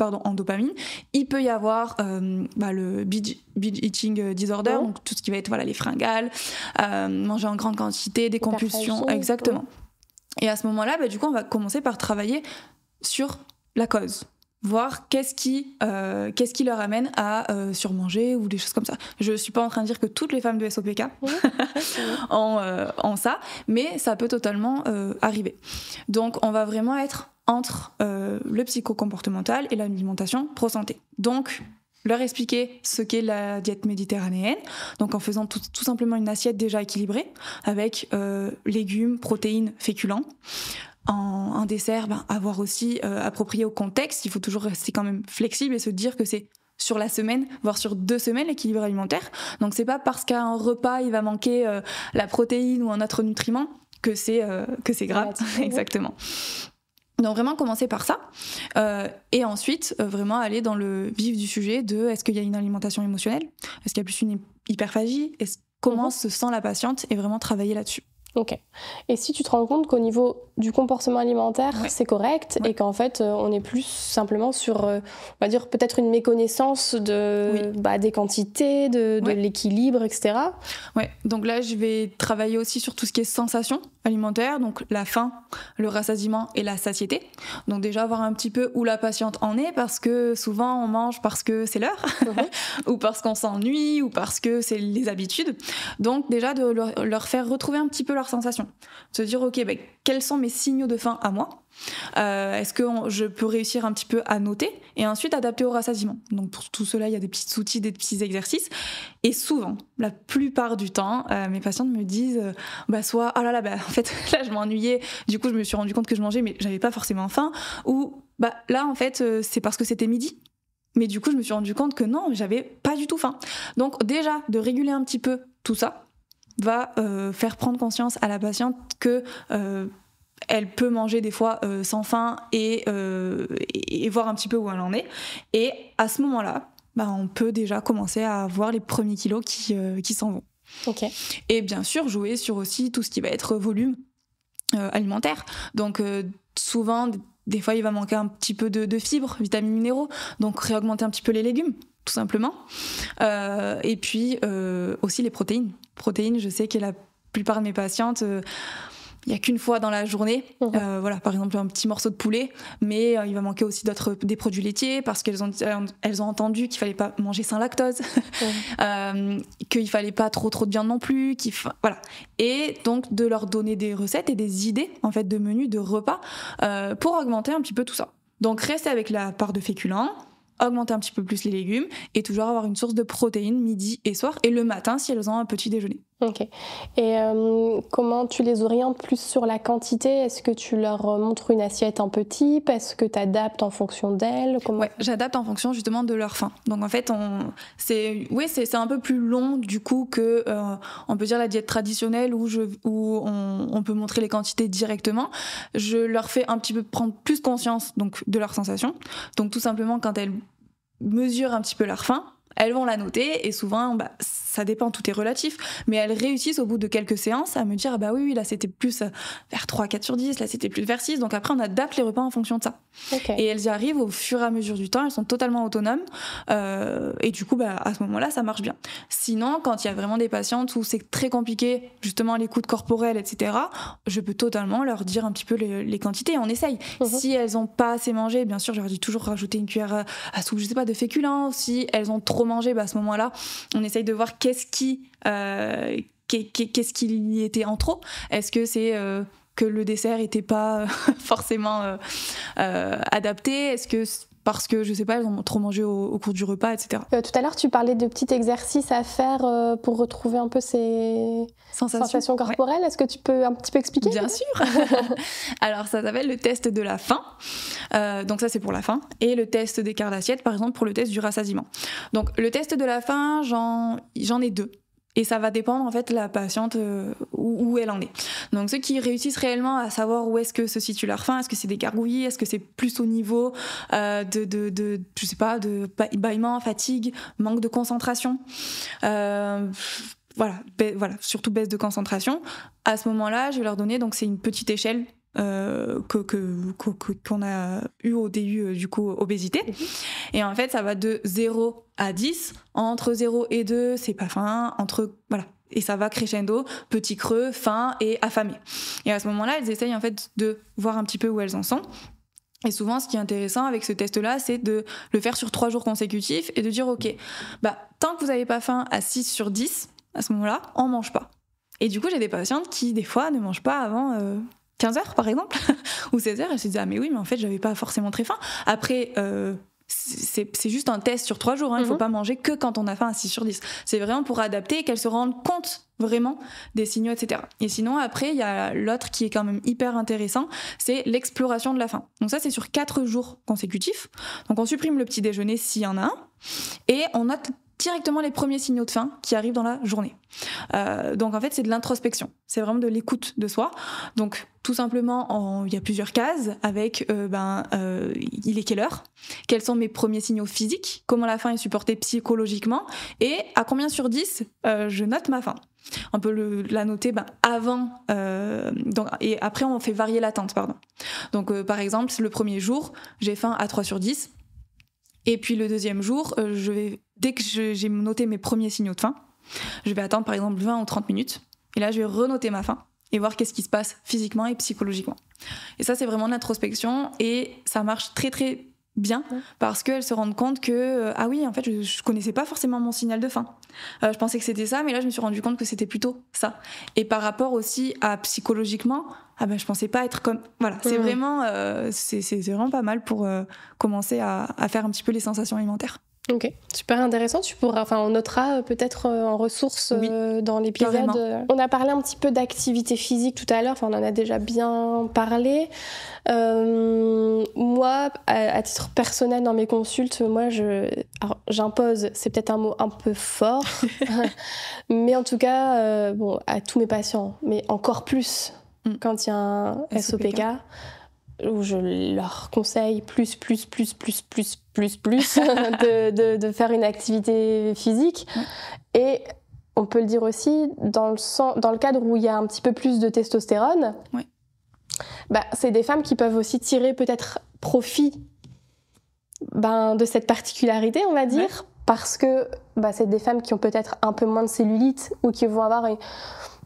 en dopamine, il peut y avoir le binge eating disorder, donc tout ce qui va être les fringales, manger en grande quantité, des compulsions, exactement. Et à ce moment-là, du coup, on va commencer par travailler sur la cause, voir qu'est-ce qui leur amène à surmanger ou des choses comme ça. Je suis pas en train de dire que toutes les femmes de SOPK ont ça, mais ça peut totalement arriver. Donc on va vraiment être entre le psycho-comportemental et l'alimentation pro-santé. Donc, leur expliquer ce qu'est la diète méditerranéenne, donc en faisant tout simplement une assiette déjà équilibrée, avec légumes, protéines, féculents. En dessert, avoir aussi approprié au contexte, il faut toujours rester quand même flexible et se dire que c'est sur la semaine, voire sur 2 semaines, l'équilibre alimentaire. Donc c'est pas parce qu'à un repas, il va manquer la protéine ou un autre nutriment que c'est grave. Exactement. Donc vraiment commencer par ça et ensuite vraiment aller dans le vif du sujet de est-ce qu'il y a une alimentation émotionnelle, est-ce qu'il y a plus une hyperphagie, comment se sent la patiente, et vraiment travailler là-dessus. Ok. Et si tu te rends compte qu'au niveau du comportement alimentaire, c'est correct, et qu'en fait, on est plus simplement sur, on va dire, peut-être une méconnaissance des quantités, de l'équilibre, etc. Ouais. Donc là, je vais travailler aussi sur tout ce qui est sensation alimentaire, donc la faim, le rassasiement et la satiété. Donc déjà, voir un petit peu où la patiente en est, parce que souvent, on mange parce que c'est l'heure, ou parce qu'on s'ennuie, ou parce que c'est les habitudes. Donc déjà, de leur faire retrouver un petit peu leurs sensations. Se dire, ok, quels sont mes signaux de faim à moi ? Est-ce que je peux réussir un petit peu à noter et ensuite adapter au rassasiement. Donc pour tout cela, il y a des petits outils, des petits exercices, et souvent, la plupart du temps, mes patientes me disent soit oh là là, en fait là je m'ennuyais, du coup je me suis rendu compte que je mangeais mais j'avais pas forcément faim, ou là en fait c'est parce que c'était midi. Mais du coup je me suis rendu compte que non, j'avais pas du tout faim. Donc déjà de réguler un petit peu tout ça va faire prendre conscience à la patiente que elle peut manger des fois sans faim et voir un petit peu où elle en est. Et à ce moment-là, on peut déjà commencer à voir les premiers kilos qui s'en vont. Okay. Et bien sûr, jouer sur aussi tout ce qui va être volume alimentaire. Donc souvent, des fois, il va manquer un petit peu de fibres, vitamines, minéraux. Donc réaugmenter un petit peu les légumes, tout simplement. Et puis aussi les protéines. Protéines, je sais que la plupart de mes patientes... il n'y a qu'une fois dans la journée, par exemple un petit morceau de poulet, mais il va manquer aussi des produits laitiers, parce qu'elles ont entendu qu'il ne fallait pas manger sans lactose, qu'il ne fallait pas trop de viande non plus, voilà. Et donc de leur donner des recettes et des idées en fait, de menus, de repas, pour augmenter un petit peu tout ça. Donc rester avec la part de féculents, augmenter un petit peu plus les légumes, et toujours avoir une source de protéines midi et soir, et le matin si elles ont un petit déjeuner. Ok. Et comment tu les orientes plus sur la quantité ? Est-ce que tu leur montres une assiette en petit ? Est-ce que tu adaptes en fonction d'elles ? Ouais, j'adapte en fonction justement de leur faim. Donc en fait, c'est un peu plus long du coup que on peut dire la diète traditionnelle où on peut montrer les quantités directement. Je leur fais un petit peu prendre plus conscience donc de leurs sensations. Donc tout simplement quand elles mesurent un petit peu leur faim, elles vont la noter, et souvent, ça dépend, tout est relatif, mais elles réussissent au bout de quelques séances à me dire oui, là c'était plus vers 3-4 sur 10, là c'était plus vers 6, donc après on adapte les repas en fonction de ça. Okay. Et elles y arrivent au fur et à mesure du temps, elles sont totalement autonomes, et du coup à ce moment-là ça marche bien. Sinon, quand il y a vraiment des patientes où c'est très compliqué, justement l'écoute corporelle, etc., je peux totalement leur dire un petit peu les quantités, et on essaye. Si elles n'ont pas assez mangé, bien sûr je leur dis toujours rajouter une cuillère à soupe, je sais pas, de féculents. Si elles ont trop mangé, à ce moment-là on essaye de voir qu'est-ce qui y était en trop. Est-ce que c'est que le dessert n'était pas forcément adapté ? Est-ce que parce que, je sais pas, elles ont trop mangé au cours du repas, etc. Tout à l'heure, tu parlais de petits exercices à faire pour retrouver un peu ces sensations corporelles. Ouais. Est-ce que tu peux un petit peu expliquer ? Bien sûr. Alors, ça s'appelle le test de la faim. Donc ça, c'est pour la faim. Et le test des quarts d'assiette, par exemple, pour le test du rassasiement. Donc, le test de la faim, j'en ai 2. Et ça va dépendre en fait de la patiente où elle en est. Donc ceux qui réussissent réellement à savoir où est-ce que se situe leur faim, est-ce que c'est des gargouillis, est-ce que c'est plus au niveau je sais pas, de bâillement, fatigue, manque de concentration, voilà, surtout baisse de concentration. À ce moment-là, je vais leur donner, donc c'est une petite échelle qu'on a eu au DU du coup obésité, et en fait ça va de 0 à 10, entre 0 et 2 c'est pas faim, voilà, et ça va crescendo, petit creux, faim et affamé, et à ce moment-là elles essayent en fait de voir un petit peu où elles en sont. Et souvent, ce qui est intéressant avec ce test-là, c'est de le faire sur 3 jours consécutifs et de dire ok, tant que vous n'avez pas faim à 6 sur 10, à ce moment-là on mange pas. Et du coup j'ai des patientes qui des fois ne mangent pas avant 15h par exemple, ou 16h, elle se dit ah mais oui mais en fait j'avais pas forcément très faim. Après c'est juste un test sur 3 jours, il faut pas manger que quand on a faim à 6 sur 10. C'est vraiment pour adapter et qu'elles se rendent compte vraiment des signaux, etc. Et sinon après il y a l'autre qui est quand même hyper intéressant, c'est l'exploration de la faim. Donc ça c'est sur 4 jours consécutifs. Donc on supprime le petit déjeuner s'il y en a un, et on note directement les premiers signaux de faim qui arrivent dans la journée. Donc en fait c'est de l'introspection, c'est vraiment de l'écoute de soi. Donc tout simplement il y a plusieurs cases avec il est quelle heure, quels sont mes premiers signaux physiques, comment la faim est supportée psychologiquement, et à combien sur 10 je note ma faim. On peut la noter avant, et après on fait varier l'attente, pardon. Donc par exemple le premier jour j'ai faim à 3 sur 10, et puis le deuxième jour, dès que j'ai noté mes premiers signaux de faim, je vais attendre par exemple 20 ou 30 minutes. Et là, je vais renoter ma faim et voir qu'est-ce qui se passe physiquement et psychologiquement. Et ça, c'est vraiment de l'introspection, et ça marche très très bien parce qu'elles se rendent compte que ah oui, en fait, je connaissais pas forcément mon signal de faim. Je pensais que c'était ça, mais là, je me suis rendu compte que c'était plutôt ça. Et par rapport aussi à psychologiquement, je pensais pas être comme... Voilà, c'est vraiment, c'est vraiment pas mal pour commencer à faire un petit peu les sensations alimentaires. Ok, super intéressant. On notera peut-être en ressources dans l'épisode. Carrément. On a parlé un petit peu d'activité physique tout à l'heure, on en a déjà bien parlé. Moi, à titre personnel, dans mes consultes, j'impose, c'est peut-être un mot un peu fort, mais en tout cas, à tous mes patients, mais encore plus quand il y a un SOPK, où je leur conseille plus de faire une activité physique. Et on peut le dire aussi, dans le cadre où il y a un petit peu plus de testostérone, c'est des femmes qui peuvent aussi tirer peut-être profit de cette particularité, on va dire, parce que c'est des femmes qui ont peut-être un peu moins de cellulite ou qui vont avoir une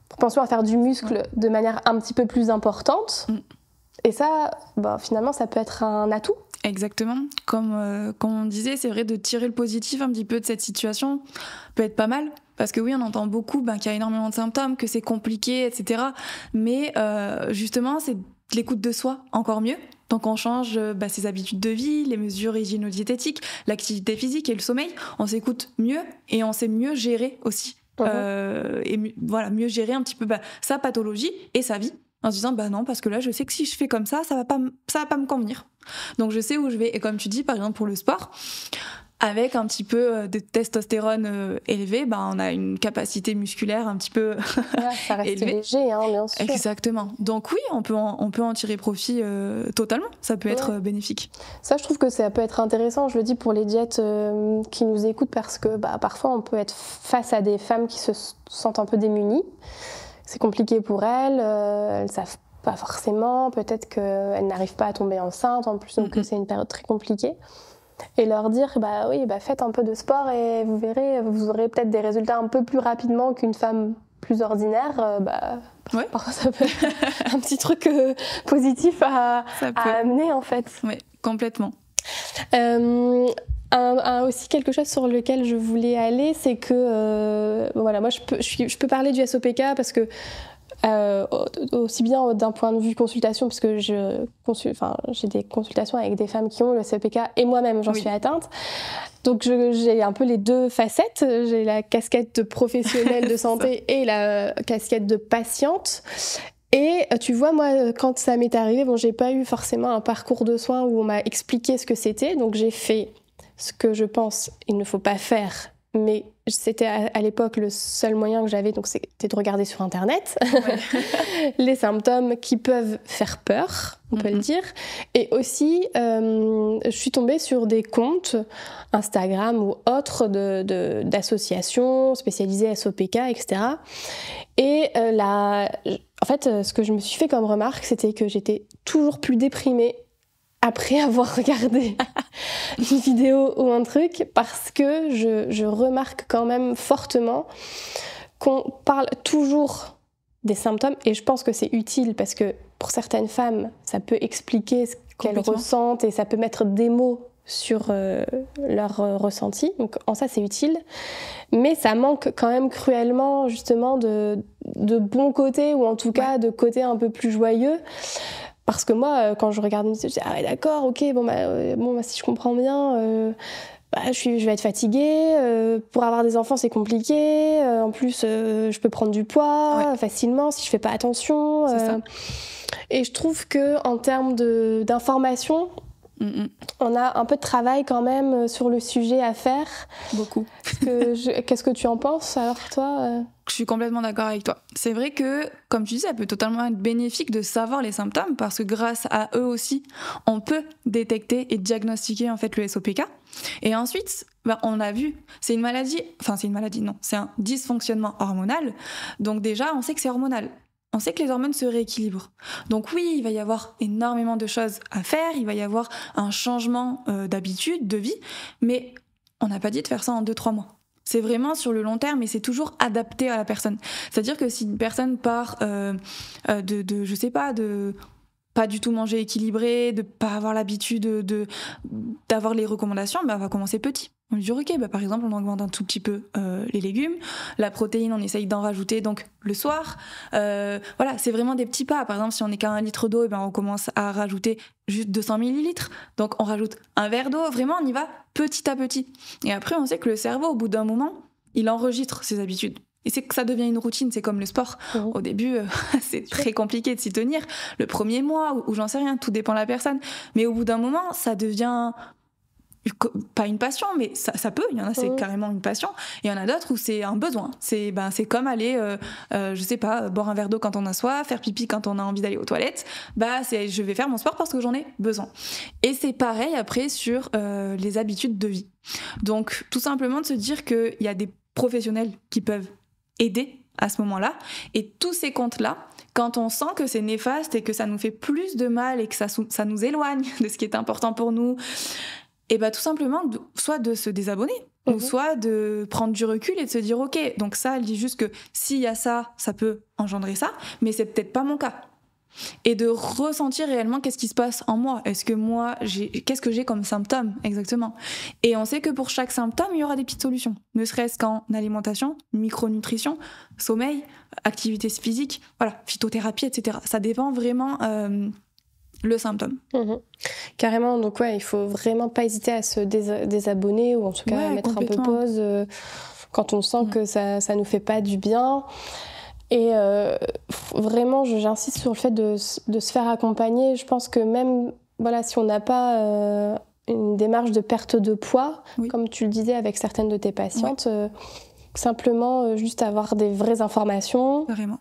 propension à faire du muscle de manière un petit peu plus importante. Et ça, finalement, ça peut être un atout. Exactement. Comme on disait, c'est vrai, de tirer le positif un petit peu de cette situation peut être pas mal. Parce que oui, on entend beaucoup qu'il y a énormément de symptômes, que c'est compliqué, etc. Mais justement, c'est de l'écoute de soi encore mieux. Donc on change ses habitudes de vie, les mesures hygiéno-diététiques, l'activité physique et le sommeil. On s'écoute mieux et on sait mieux gérer aussi. Mieux gérer un petit peu sa pathologie et sa vie. En se disant non, parce que là je sais que si je fais comme ça va pas me convenir, donc je sais où je vais. Et comme tu dis, par exemple pour le sport, avec un petit peu de testostérone élevé, on a une capacité musculaire un petit peu ça reste élevée. Léger, bien sûr. Exactement. Donc oui, on peut en tirer profit totalement. Ça peut être bénéfique. Ça, je trouve que ça peut être intéressant. Je le dis pour les diètes qui nous écoutent, parce que parfois on peut être face à des femmes qui se sentent un peu démunies. C'est compliqué pour elles, elles savent pas forcément, peut-être qu'elles n'arrivent pas à tomber enceinte en plus, donc c'est une période très compliquée. Et leur dire, faites un peu de sport et vous verrez, vous aurez peut-être des résultats un peu plus rapidement qu'une femme plus ordinaire. Parfois ça peut être un petit truc positif à amener en fait. Oui, complètement. Aussi quelque chose sur lequel je voulais aller, c'est que moi je peux parler du SOPK parce que aussi bien d'un point de vue consultation, parce que j'ai des consultations avec des femmes qui ont le SOPK et moi-même j'en suis atteinte, donc j'ai un peu les deux facettes. J'ai la casquette de professionnelle de santé et la casquette de patiente. Et tu vois, moi, quand ça m'est arrivé, j'ai pas eu forcément un parcours de soins où on m'a expliqué ce que c'était, donc j'ai fait ce que je pense il ne faut pas faire, mais c'était à l'époque le seul moyen que j'avais, donc c'était de regarder sur Internet les symptômes qui peuvent faire peur, on peut le dire. Et aussi, je suis tombée sur des comptes Instagram ou autres d'associations spécialisées SOPK, etc. Et en fait, ce que je me suis fait comme remarque, c'était que j'étais toujours plus déprimée après avoir regardé une vidéo ou un truc, parce que je remarque quand même fortement qu'on parle toujours des symptômes, et je pense que c'est utile parce que pour certaines femmes, ça peut expliquer ce qu'elles ressentent et ça peut mettre des mots sur leur ressenti, donc en ça c'est utile, mais ça manque quand même cruellement justement de bons côtés, ou en tout cas de côtés un peu plus joyeux. Parce que moi, quand je regarde une vidéo, je dis « Ah ouais, d'accord, ok, si je comprends bien, je vais être fatiguée, pour avoir des enfants, c'est compliqué, en plus, je peux prendre du poids facilement si je fais pas attention. » Et je trouve qu'en termes d'information, on a un peu de travail quand même sur le sujet à faire. Beaucoup. Qu'est-ce que tu en penses alors, toi Je suis complètement d'accord avec toi. C'est vrai que, comme tu dis, ça peut totalement être bénéfique de savoir les symptômes, parce que grâce à eux aussi, on peut détecter et diagnostiquer en fait le SOPK. Et ensuite, on a vu, c'est un dysfonctionnement hormonal. Donc déjà, on sait que c'est hormonal. On sait que les hormones se rééquilibrent. Donc oui, il va y avoir énormément de choses à faire, il va y avoir un changement d'habitude, de vie, mais on n'a pas dit de faire ça en 2-3 mois. C'est vraiment sur le long terme, et c'est toujours adapté à la personne. C'est-à-dire que si une personne part je sais pas, de pas du tout manger équilibré, de pas avoir l'habitude d'avoir les recommandations, on va commencer petit. On lui dit ok, par exemple, on augmente un tout petit peu les légumes, la protéine, on essaye d'en rajouter donc le soir. Voilà, c'est vraiment des petits pas. Par exemple, si on n'est qu'à 1 litre d'eau, on commence à rajouter juste 200 millilitres. Donc on rajoute un verre d'eau. Vraiment, on y va petit à petit. Et après, on sait que le cerveau, au bout d'un moment, il enregistre ses habitudes. Et c'est que ça devient une routine, c'est comme le sport. Au début, c'est très compliqué de s'y tenir. Le premier mois, ou j'en sais rien, tout dépend de la personne. Mais au bout d'un moment, ça devient pas une passion, mais ça peut. Il y en a, c'est carrément une passion. Et il y en a d'autres où c'est un besoin. C'est comme aller, je sais pas, boire un verre d'eau quand on a soif, faire pipi quand on a envie d'aller aux toilettes. Je vais faire mon sport parce que j'en ai besoin. Et c'est pareil après sur les habitudes de vie. Donc, tout simplement de se dire qu'il y a des professionnels qui peuvent aider à ce moment-là. Et tous ces comptes-là, quand on sent que c'est néfaste et que ça nous fait plus de mal et que ça nous éloigne de ce qui est important pour nous, et tout simplement, soit de se désabonner, ou soit de prendre du recul et de se dire ok, donc ça, elle dit juste que s'il y a ça, ça peut engendrer ça, mais c'est peut-être pas mon cas. Et de ressentir réellement qu'est-ce qui se passe en moi. Qu'est-ce que j'ai comme symptômes exactement. Et on sait que pour chaque symptôme, il y aura des petites solutions. Ne serait-ce qu'en alimentation, micronutrition, sommeil, activité physique, voilà, phytothérapie, etc. Ça dépend vraiment le symptôme. Carrément, donc il faut vraiment pas hésiter à se désabonner, ou en tout cas à mettre un peu pause quand on sent que ça nous fait pas du bien. Et vraiment, j'insiste sur le fait de se faire accompagner. Je pense que même si on n'a pas une démarche de perte de poids, comme tu le disais avec certaines de tes patientes, simplement juste avoir des vraies informations. Vraiment.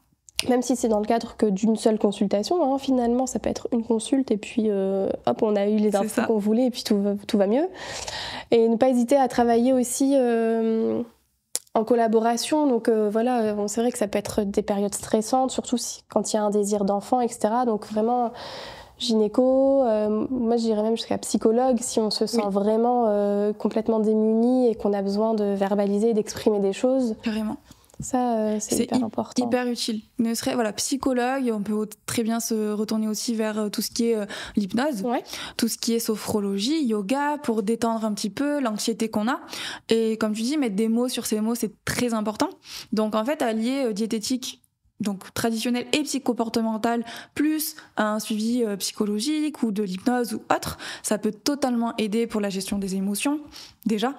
Même si c'est dans le cadre que d'une seule consultation, finalement, ça peut être une consulte et puis hop, on a eu les infos qu'on voulait et puis tout va mieux. Et ne pas hésiter à travailler aussi en collaboration. Donc c'est vrai que ça peut être des périodes stressantes, surtout quand il y a un désir d'enfant, etc. Donc vraiment, gynéco, moi je dirais même jusqu'à psychologue, si on se sent vraiment complètement démuni et qu'on a besoin de verbaliser et d'exprimer des choses. Carrément. Ça, c'est hyper important. Hyper utile. Psychologue, on peut très bien se retourner aussi vers tout ce qui est l'hypnose, tout ce qui est sophrologie, yoga, pour détendre un petit peu l'anxiété qu'on a. Et comme tu dis, mettre des mots sur ces mots, c'est très important. Donc en fait, allier diététique, donc traditionnel et psychocomportemental, plus un suivi psychologique ou de l'hypnose ou autre, ça peut totalement aider pour la gestion des émotions, déjà,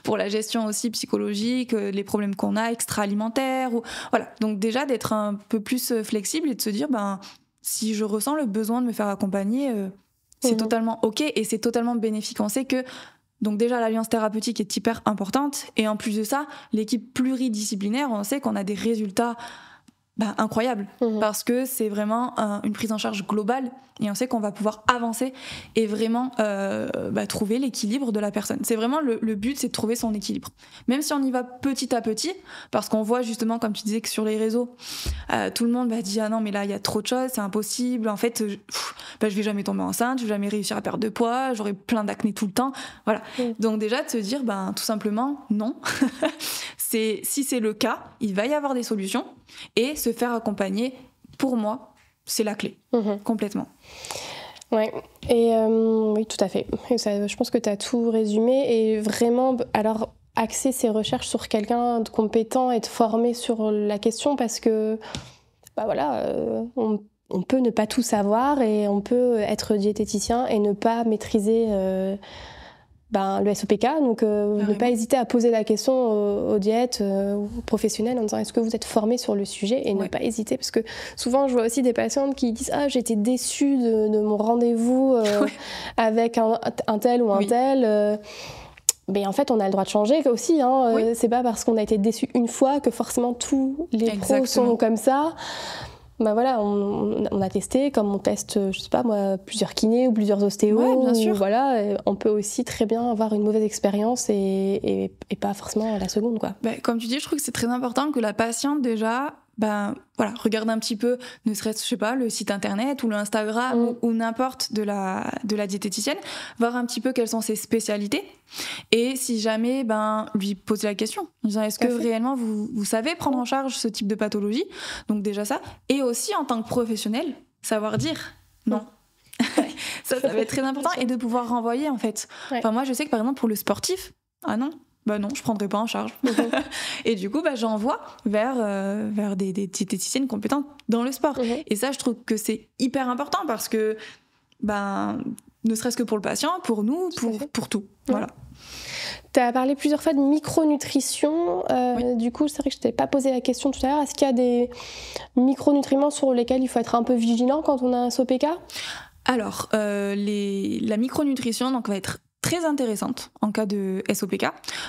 pour la gestion aussi psychologique, les problèmes qu'on a, extra-alimentaires, voilà. Donc déjà d'être un peu plus flexible et de se dire, si je ressens le besoin de me faire accompagner, c'est totalement ok et c'est totalement bénéfique. On sait que Donc déjà, l'alliance thérapeutique est hyper importante. Et en plus de ça, l'équipe pluridisciplinaire, on sait qu'on a des résultats incroyables. Parce que c'est vraiment une prise en charge globale. Et on sait qu'on va pouvoir avancer et vraiment trouver l'équilibre de la personne. C'est vraiment le but, c'est de trouver son équilibre. Même si on y va petit à petit, parce qu'on voit justement, comme tu disais, que sur les réseaux, tout le monde dit « Ah non, mais là, il y a trop de choses, c'est impossible. En fait, je vais jamais tomber enceinte, je vais jamais réussir à perdre de poids, j'aurai plein d'acné tout le temps. » Voilà. Donc déjà, de se dire, tout simplement, non. Si c'est le cas, il va y avoir des solutions. Et se faire accompagner, pour moi, c'est la clé, complètement. Ouais, et oui, tout à fait. Et ça, je pense que tu as tout résumé. Et vraiment, alors, axer ses recherches sur quelqu'un de compétent et de formé sur la question, parce que, on peut ne pas tout savoir et on peut être diététicien et ne pas maîtriser le SOPK, donc ne pas hésiter à poser la question aux diètes, aux professionnels en disant est-ce que vous êtes formé sur le sujet, et ne pas hésiter, parce que souvent je vois aussi des patientes qui disent j'étais déçue de mon rendez-vous avec un tel ou un tel. Mais en fait, on a le droit de changer aussi. C'est pas parce qu'on a été déçu une fois que forcément tous les pros sont comme ça. On a testé, comme on teste, je sais pas moi, plusieurs kinés ou plusieurs ostéos. Ouais, bien sûr. On peut aussi très bien avoir une mauvaise expérience et pas forcément la seconde, quoi. Comme tu dis, je trouve que c'est très important que la patiente déjà regarde un petit peu, ne serait-ce, je sais pas, le site internet ou le Instagram ou n'importe de la diététicienne, voir un petit peu quelles sont ses spécialités, et si jamais, lui poser la question, en disant est-ce que réellement vous savez prendre en charge ce type de pathologie. Donc déjà ça, et aussi en tant que professionnel, savoir dire non. ça va être très important, et de pouvoir renvoyer en fait. Enfin, moi je sais que par exemple pour le sportif, non, je prendrai pas en charge. Et du coup, j'envoie vers des diététiciennes compétentes dans le sport. Et ça, je trouve que c'est hyper important, parce que, ne serait-ce que pour le patient, pour nous, pour tout. Voilà. Tu as parlé plusieurs fois de micronutrition. Du coup, c'est vrai que je t'ai pas posé la question tout à l'heure. Est-ce qu'il y a des micronutriments sur lesquels il faut être un peu vigilant quand on a un SOPK ? Alors, la micronutrition va être très intéressante en cas de SOPK.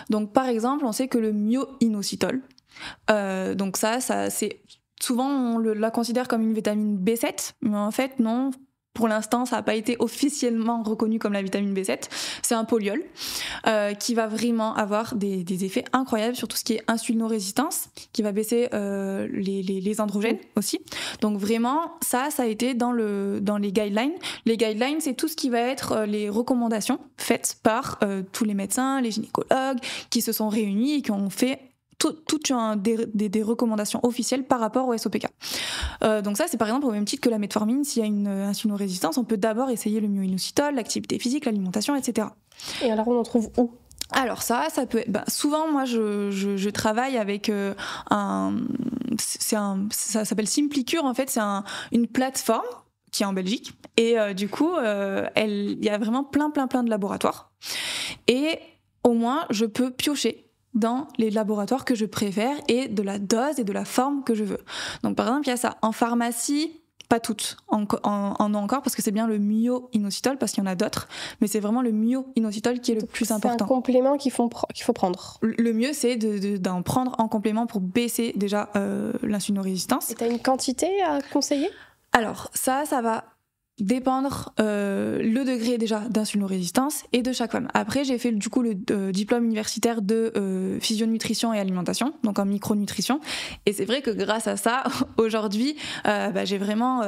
Donc par exemple, on sait que le myo-inositol, donc ça c'est souvent on la considère comme une vitamine B7, mais en fait non. Pour l'instant, ça n'a pas été officiellement reconnu comme la vitamine B7. C'est un polyol qui va vraiment avoir des effets incroyables sur tout ce qui est insulinorésistance, qui va baisser les androgènes aussi. Donc vraiment, ça a été dans les guidelines. Les guidelines, c'est tout ce qui va être les recommandations faites par tous les médecins, les gynécologues, qui se sont réunis et qui ont fait toutes des recommandations officielles par rapport au SOPK. Donc ça, c'est par exemple au même titre que la metformine. S'il y a une insulinorésistance, on peut d'abord essayer le myo-inositol, l'activité physique, l'alimentation, etc. Et alors, on en trouve où ? Alors ça peut être... souvent, moi, je travaille avec ça s'appelle Simplicure, en fait. C'est une plateforme qui est en Belgique. Et du coup, il y a vraiment plein de laboratoires. Et au moins, je peux piocher dans les laboratoires que je préfère et de la dose et de la forme que je veux. Donc par exemple, il y a ça. En pharmacie, pas toutes en ont encore, parce que c'est bien le myo-inositol, parce qu'il y en a d'autres, mais c'est vraiment le myo-inositol qui est le plus important. C'est un complément qu'il faut prendre. Le mieux, c'est d'en prendre en complément pour baisser déjà l'insulinorésistance. Et tu as une quantité à conseiller ? Alors ça va dépendre le degré déjà d'insulinorésistance et de chaque femme. Après, j'ai fait du coup le diplôme universitaire de physionutrition et alimentation, donc en micronutrition. Et c'est vrai que grâce à ça, aujourd'hui, j'ai vraiment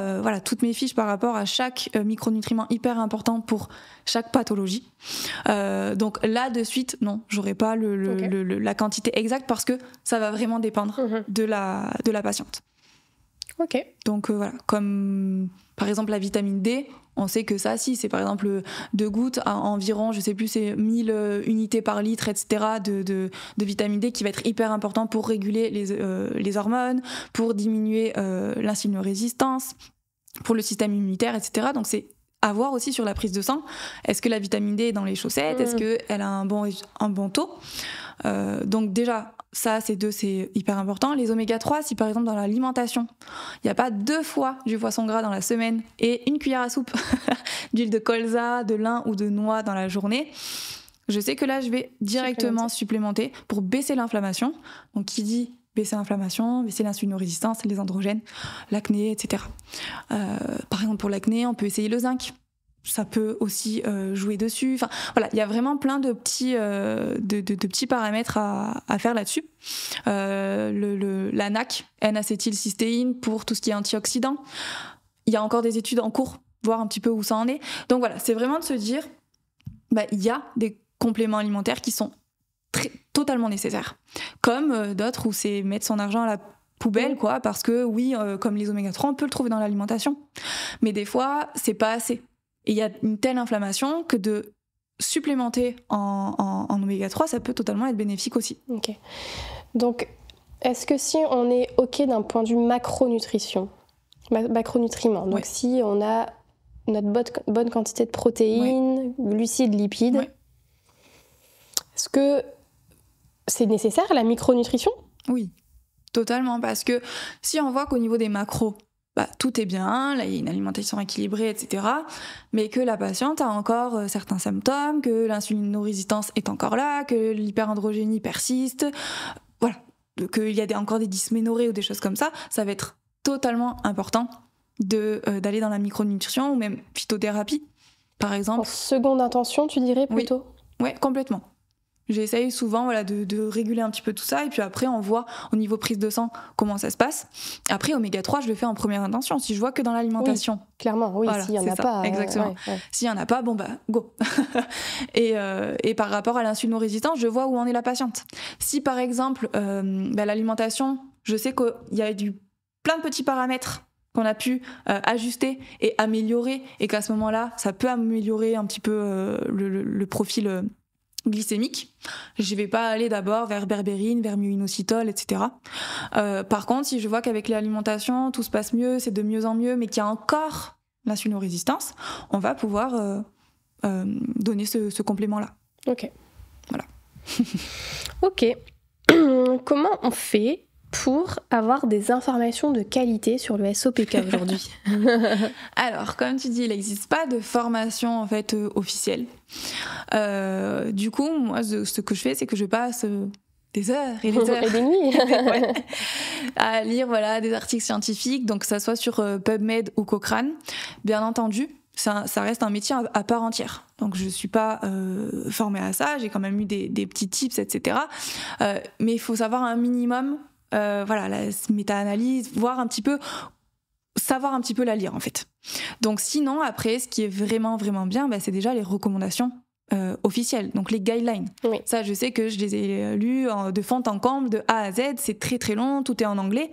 toutes mes fiches par rapport à chaque micronutriment hyper important pour chaque pathologie. Donc là, de suite, non, j'aurais pas la quantité exacte, parce que ça va vraiment dépendre de la patiente. Ok. Donc comme par exemple la vitamine D, on sait que ça, si c'est par exemple 2 gouttes à environ, je sais plus, c'est 1000 unités par litre, etc. de vitamine D, qui va être hyper important pour réguler les hormones, pour diminuer l'insulinorésistance, pour le système immunitaire, etc. Donc c'est à voir aussi sur la prise de sang. Est-ce que la vitamine D est dans les chaussettes ? Est-ce qu'elle a un bon taux ? Donc déjà, ça, c'est hyper important. Les oméga 3, si par exemple dans l'alimentation, il n'y a pas 2 fois du poisson gras dans la semaine et 1 cuillère à soupe d'huile de colza, de lin ou de noix dans la journée, Je sais que là, je vais directement supplémenter pour baisser l'inflammation. Donc, qui dit baisser l'inflammation, baisser l'insulinorésistance, les androgènes, l'acné, etc. Par exemple, pour l'acné, on peut essayer le zinc. Ça peut aussi jouer dessus. Enfin, voilà, il y a vraiment plein de petits, de petits paramètres à faire là-dessus. La NAC, N-acétylcystéine, pour tout ce qui est antioxydant. Il y a encore des études en cours, voir un petit peu où ça en est. Donc voilà, c'est vraiment de se dire, il y a des compléments alimentaires qui sont totalement nécessaires. Comme d'autres où c'est mettre son argent à la poubelle, quoi, parce que oui, comme les oméga 3, on peut le trouver dans l'alimentation. Mais des fois, c'est pas assez. Et il y a une telle inflammation que de supplémenter en oméga 3, ça peut totalement être bénéfique aussi. Ok. Donc, est-ce que si on est OK d'un point de vue macronutriments, donc si on a notre bonne quantité de protéines, glucides, lipides, est-ce que c'est nécessaire la micronutrition ? Oui, totalement. Parce que si on voit qu'au niveau des macros, tout est bien, là il y a une alimentation équilibrée, etc. Mais que la patiente a encore certains symptômes, que l'insulinorésistance est encore là, que l'hyperandrogénie persiste, voilà, qu'il y a encore des dysménorrhées ou des choses comme ça, ça va être totalement important d'aller dans la micronutrition ou même phytothérapie, par exemple. En seconde intention, tu dirais plutôt ? Oui, complètement. J'essaye souvent de réguler un petit peu tout ça et puis après on voit au niveau prise de sang comment ça se passe. Après oméga 3 je le fais en première intention si je vois que dans l'alimentation. Oui, clairement, oui, voilà, s'il y en a pas. Exactement. S'il y en a pas, go. et par rapport à l'insulinorésistance, je vois où en est la patiente. Si par exemple l'alimentation, je sais qu'il y a plein de petits paramètres qu'on a pu ajuster et améliorer et qu'à ce moment-là, ça peut améliorer un petit peu le profil glycémique. Je vais pas aller d'abord vers berbérine, vers myo-inositol, etc. Par contre, si je vois qu'avec l'alimentation, tout se passe mieux, c'est de mieux en mieux, mais qu'il y a encore l'insulinorésistance, on va pouvoir donner ce complément-là. Ok. Voilà. Ok. Comment on fait pour avoir des informations de qualité sur le SOPK aujourd'hui? Alors, comme tu dis, il n'existe pas de formation en fait officielle. Du coup, moi, ce que je fais, c'est que je passe des heures et des heures et des nuits à lire des articles scientifiques, donc que ça soit sur PubMed ou Cochrane. Bien entendu, ça reste un métier à part entière. Donc je suis pas formée à ça, j'ai quand même eu des petits tips, etc. Mais il faut savoir un minimum, la méta-analyse, savoir un petit peu la lire en fait. Donc sinon, après, ce qui est vraiment, vraiment bien, c'est déjà les recommandations officielles, donc les guidelines. Oui. Ça, je sais que je les ai lus de fond en comble, de A à Z, c'est très très long, tout est en anglais.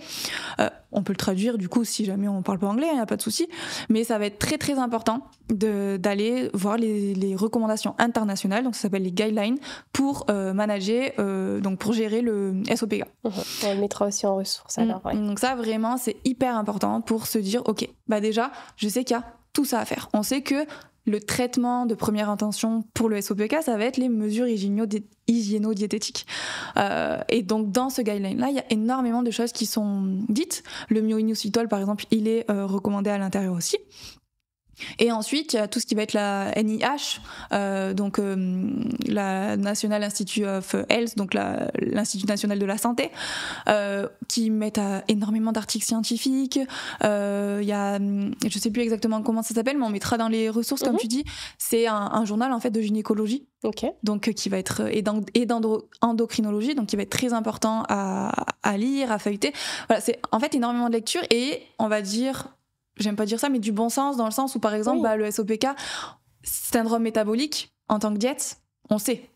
On peut le traduire du coup si jamais on parle pas anglais, il n'y a pas de souci, mais ça va être très très important d'aller voir les recommandations internationales, donc ça s'appelle les guidelines, pour manager, donc pour gérer le SOPK. On le mettra aussi en ressources alors. Ouais. Donc ça vraiment c'est hyper important pour se dire ok, déjà je sais qu'il y a tout ça à faire. On sait que le traitement de première intention pour le SOPK, ça va être les mesures hygiéno-diététiques. Et donc, dans ce guideline-là, il y a énormément de choses qui sont dites. Le myo-inositol, par exemple, il est recommandé à l'intérieur aussi. Et ensuite, il y a tout ce qui va être la NIH, donc la National Institute of Health, donc l'Institut national de la santé, qui mettent énormément d'articles scientifiques. Il y a, je sais plus exactement comment ça s'appelle, mais on mettra dans les ressources, comme tu dis. C'est un journal en fait de gynécologie, donc qui va être et d'endocrinologie, donc qui va être très important à lire, à feuilleter. Voilà, c'est en fait énormément de lecture et on va dire. J'aime pas dire ça, mais du bon sens, dans le sens où, par exemple, le SOPK, syndrome métabolique, en tant que diète, on sait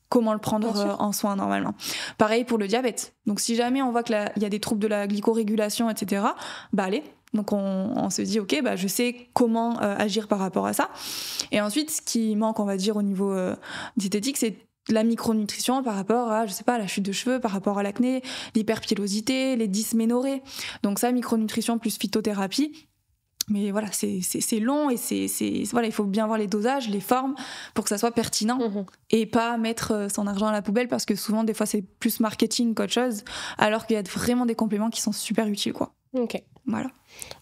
comment le prendre en soin, normalement. Pareil pour le diabète. Donc, si jamais on voit qu'il y a des troubles de la glycorégulation, etc., allez. Donc, on se dit, ok, je sais comment agir par rapport à ça. Et ensuite, ce qui manque, on va dire, au niveau diététique, c'est la micronutrition par rapport à, la chute de cheveux, par rapport à l'acné, l'hyperpilosité, les dysménorrhées. Donc, ça, micronutrition plus phytothérapie. Mais voilà, c'est long et il faut bien voir les dosages, les formes pour que ça soit pertinent et pas mettre son argent à la poubelle parce que souvent, des fois, c'est plus marketing qu'autre chose alors qu'il y a vraiment des compléments qui sont super utiles, quoi. Ok. Voilà.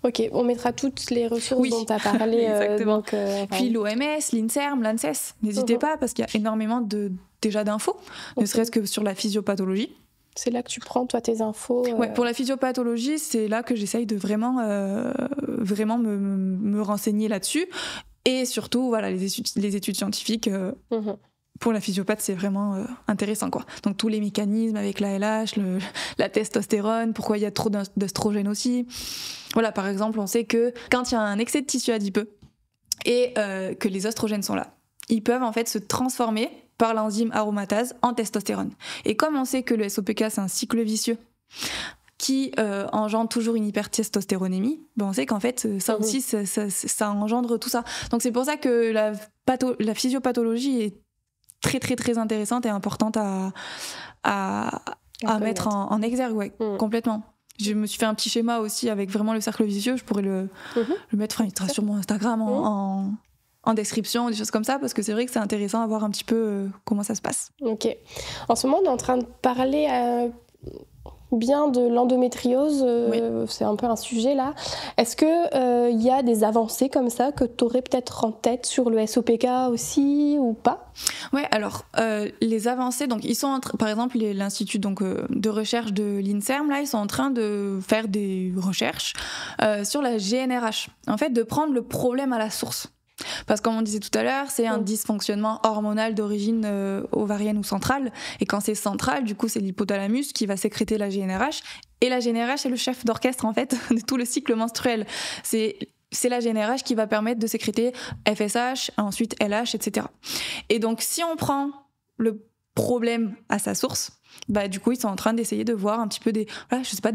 Ok, on mettra toutes les ressources dont tu as parlé. Exactement. Puis l'OMS, l'INSERM, l'ANSES, n'hésitez pas parce qu'il y a énormément déjà d'infos, ne serait-ce que sur la physiopathologie. C'est là que tu prends, toi, tes infos Ouais, pour la physiopathologie, c'est là que j'essaye de vraiment me renseigner là-dessus. Et surtout, voilà, les études scientifiques, pour la physiopathe, c'est vraiment intéressant, quoi. Donc, tous les mécanismes avec la LH, la testostérone, pourquoi il y a trop d'œstrogène aussi. Voilà, par exemple, on sait que quand il y a un excès de tissu adipeux et que les oestrogènes sont là, ils peuvent en fait se transformer par l'enzyme aromatase en testostérone. Et comme on sait que le SOPK, c'est un cycle vicieux qui engendre toujours une hypertestostéronémie, on sait qu'en fait, ça aussi, ça engendre tout ça. Donc c'est pour ça que la physiopathologie est très, très, très intéressante et importante à mettre en exergue, complètement. Je me suis fait un petit schéma aussi avec vraiment le cercle vicieux, je pourrais le mettre, il sera sur mon Instagram en description, des choses comme ça, parce que c'est vrai que c'est intéressant à voir un petit peu comment ça se passe. Ok. En ce moment, on est en train de parler bien de l'endométriose, c'est un peu un sujet là. Est-ce qu'il y a des avancées comme ça que tu aurais peut-être en tête sur le SOPK aussi ou pas ? Ouais, alors les avancées, donc ils sont par exemple l'institut de recherche de l'INSERM, là ils sont en train de faire des recherches sur la GnRH, en fait de prendre le problème à la source. Parce que comme on disait tout à l'heure, c'est un dysfonctionnement hormonal d'origine ovarienne ou centrale. Et quand c'est central, du coup, c'est l'hypothalamus qui va sécréter la GnRH. Et la GnRH, c'est le chef d'orchestre, en fait, de tout le cycle menstruel. C'est la GnRH qui va permettre de sécréter FSH, ensuite LH, etc. Et donc, si on prend le problème à sa source, du coup, ils sont en train d'essayer de voir un petit peu des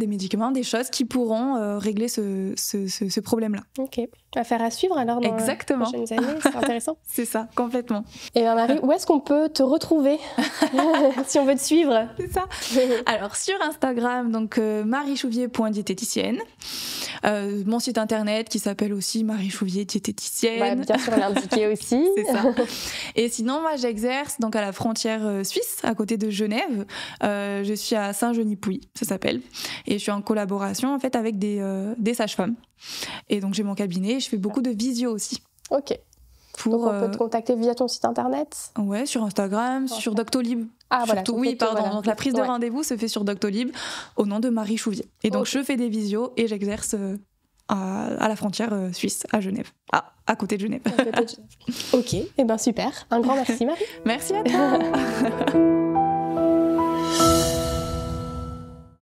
médicaments, des choses qui pourront régler ce problème-là. Ok, affaire à suivre alors dans les prochaines années, c'est intéressant. C'est ça, complètement. Et bien Marie, où est-ce qu'on peut te retrouver si on veut te suivre ? C'est ça. Alors sur Instagram, donc mariechouvier.diététicienne. Mon site internet qui s'appelle aussi Marie Chouvier diététicienne. Bien sûr, l'indiquer aussi. C'est ça. Et sinon, moi, j'exerce donc à la frontière suisse, à côté de Genève. Je suis à Saint-Genis-Pouilly, ça s'appelle. Et je suis en collaboration en fait avec des sages-femmes. Et donc j'ai mon cabinet. Et je fais beaucoup de visio aussi. Ok. Donc on peut te contacter via ton site internet ? Ouais, sur Instagram, sur Doctolib. Ah voilà. Oui, pardon. Voilà. Donc la prise de rendez-vous se fait sur Doctolib au nom de Marie Chouvier. Et donc je fais des visios et j'exerce à la frontière suisse, à Genève. À côté de Genève. Ok, et super. Un grand merci Marie. Merci à toi.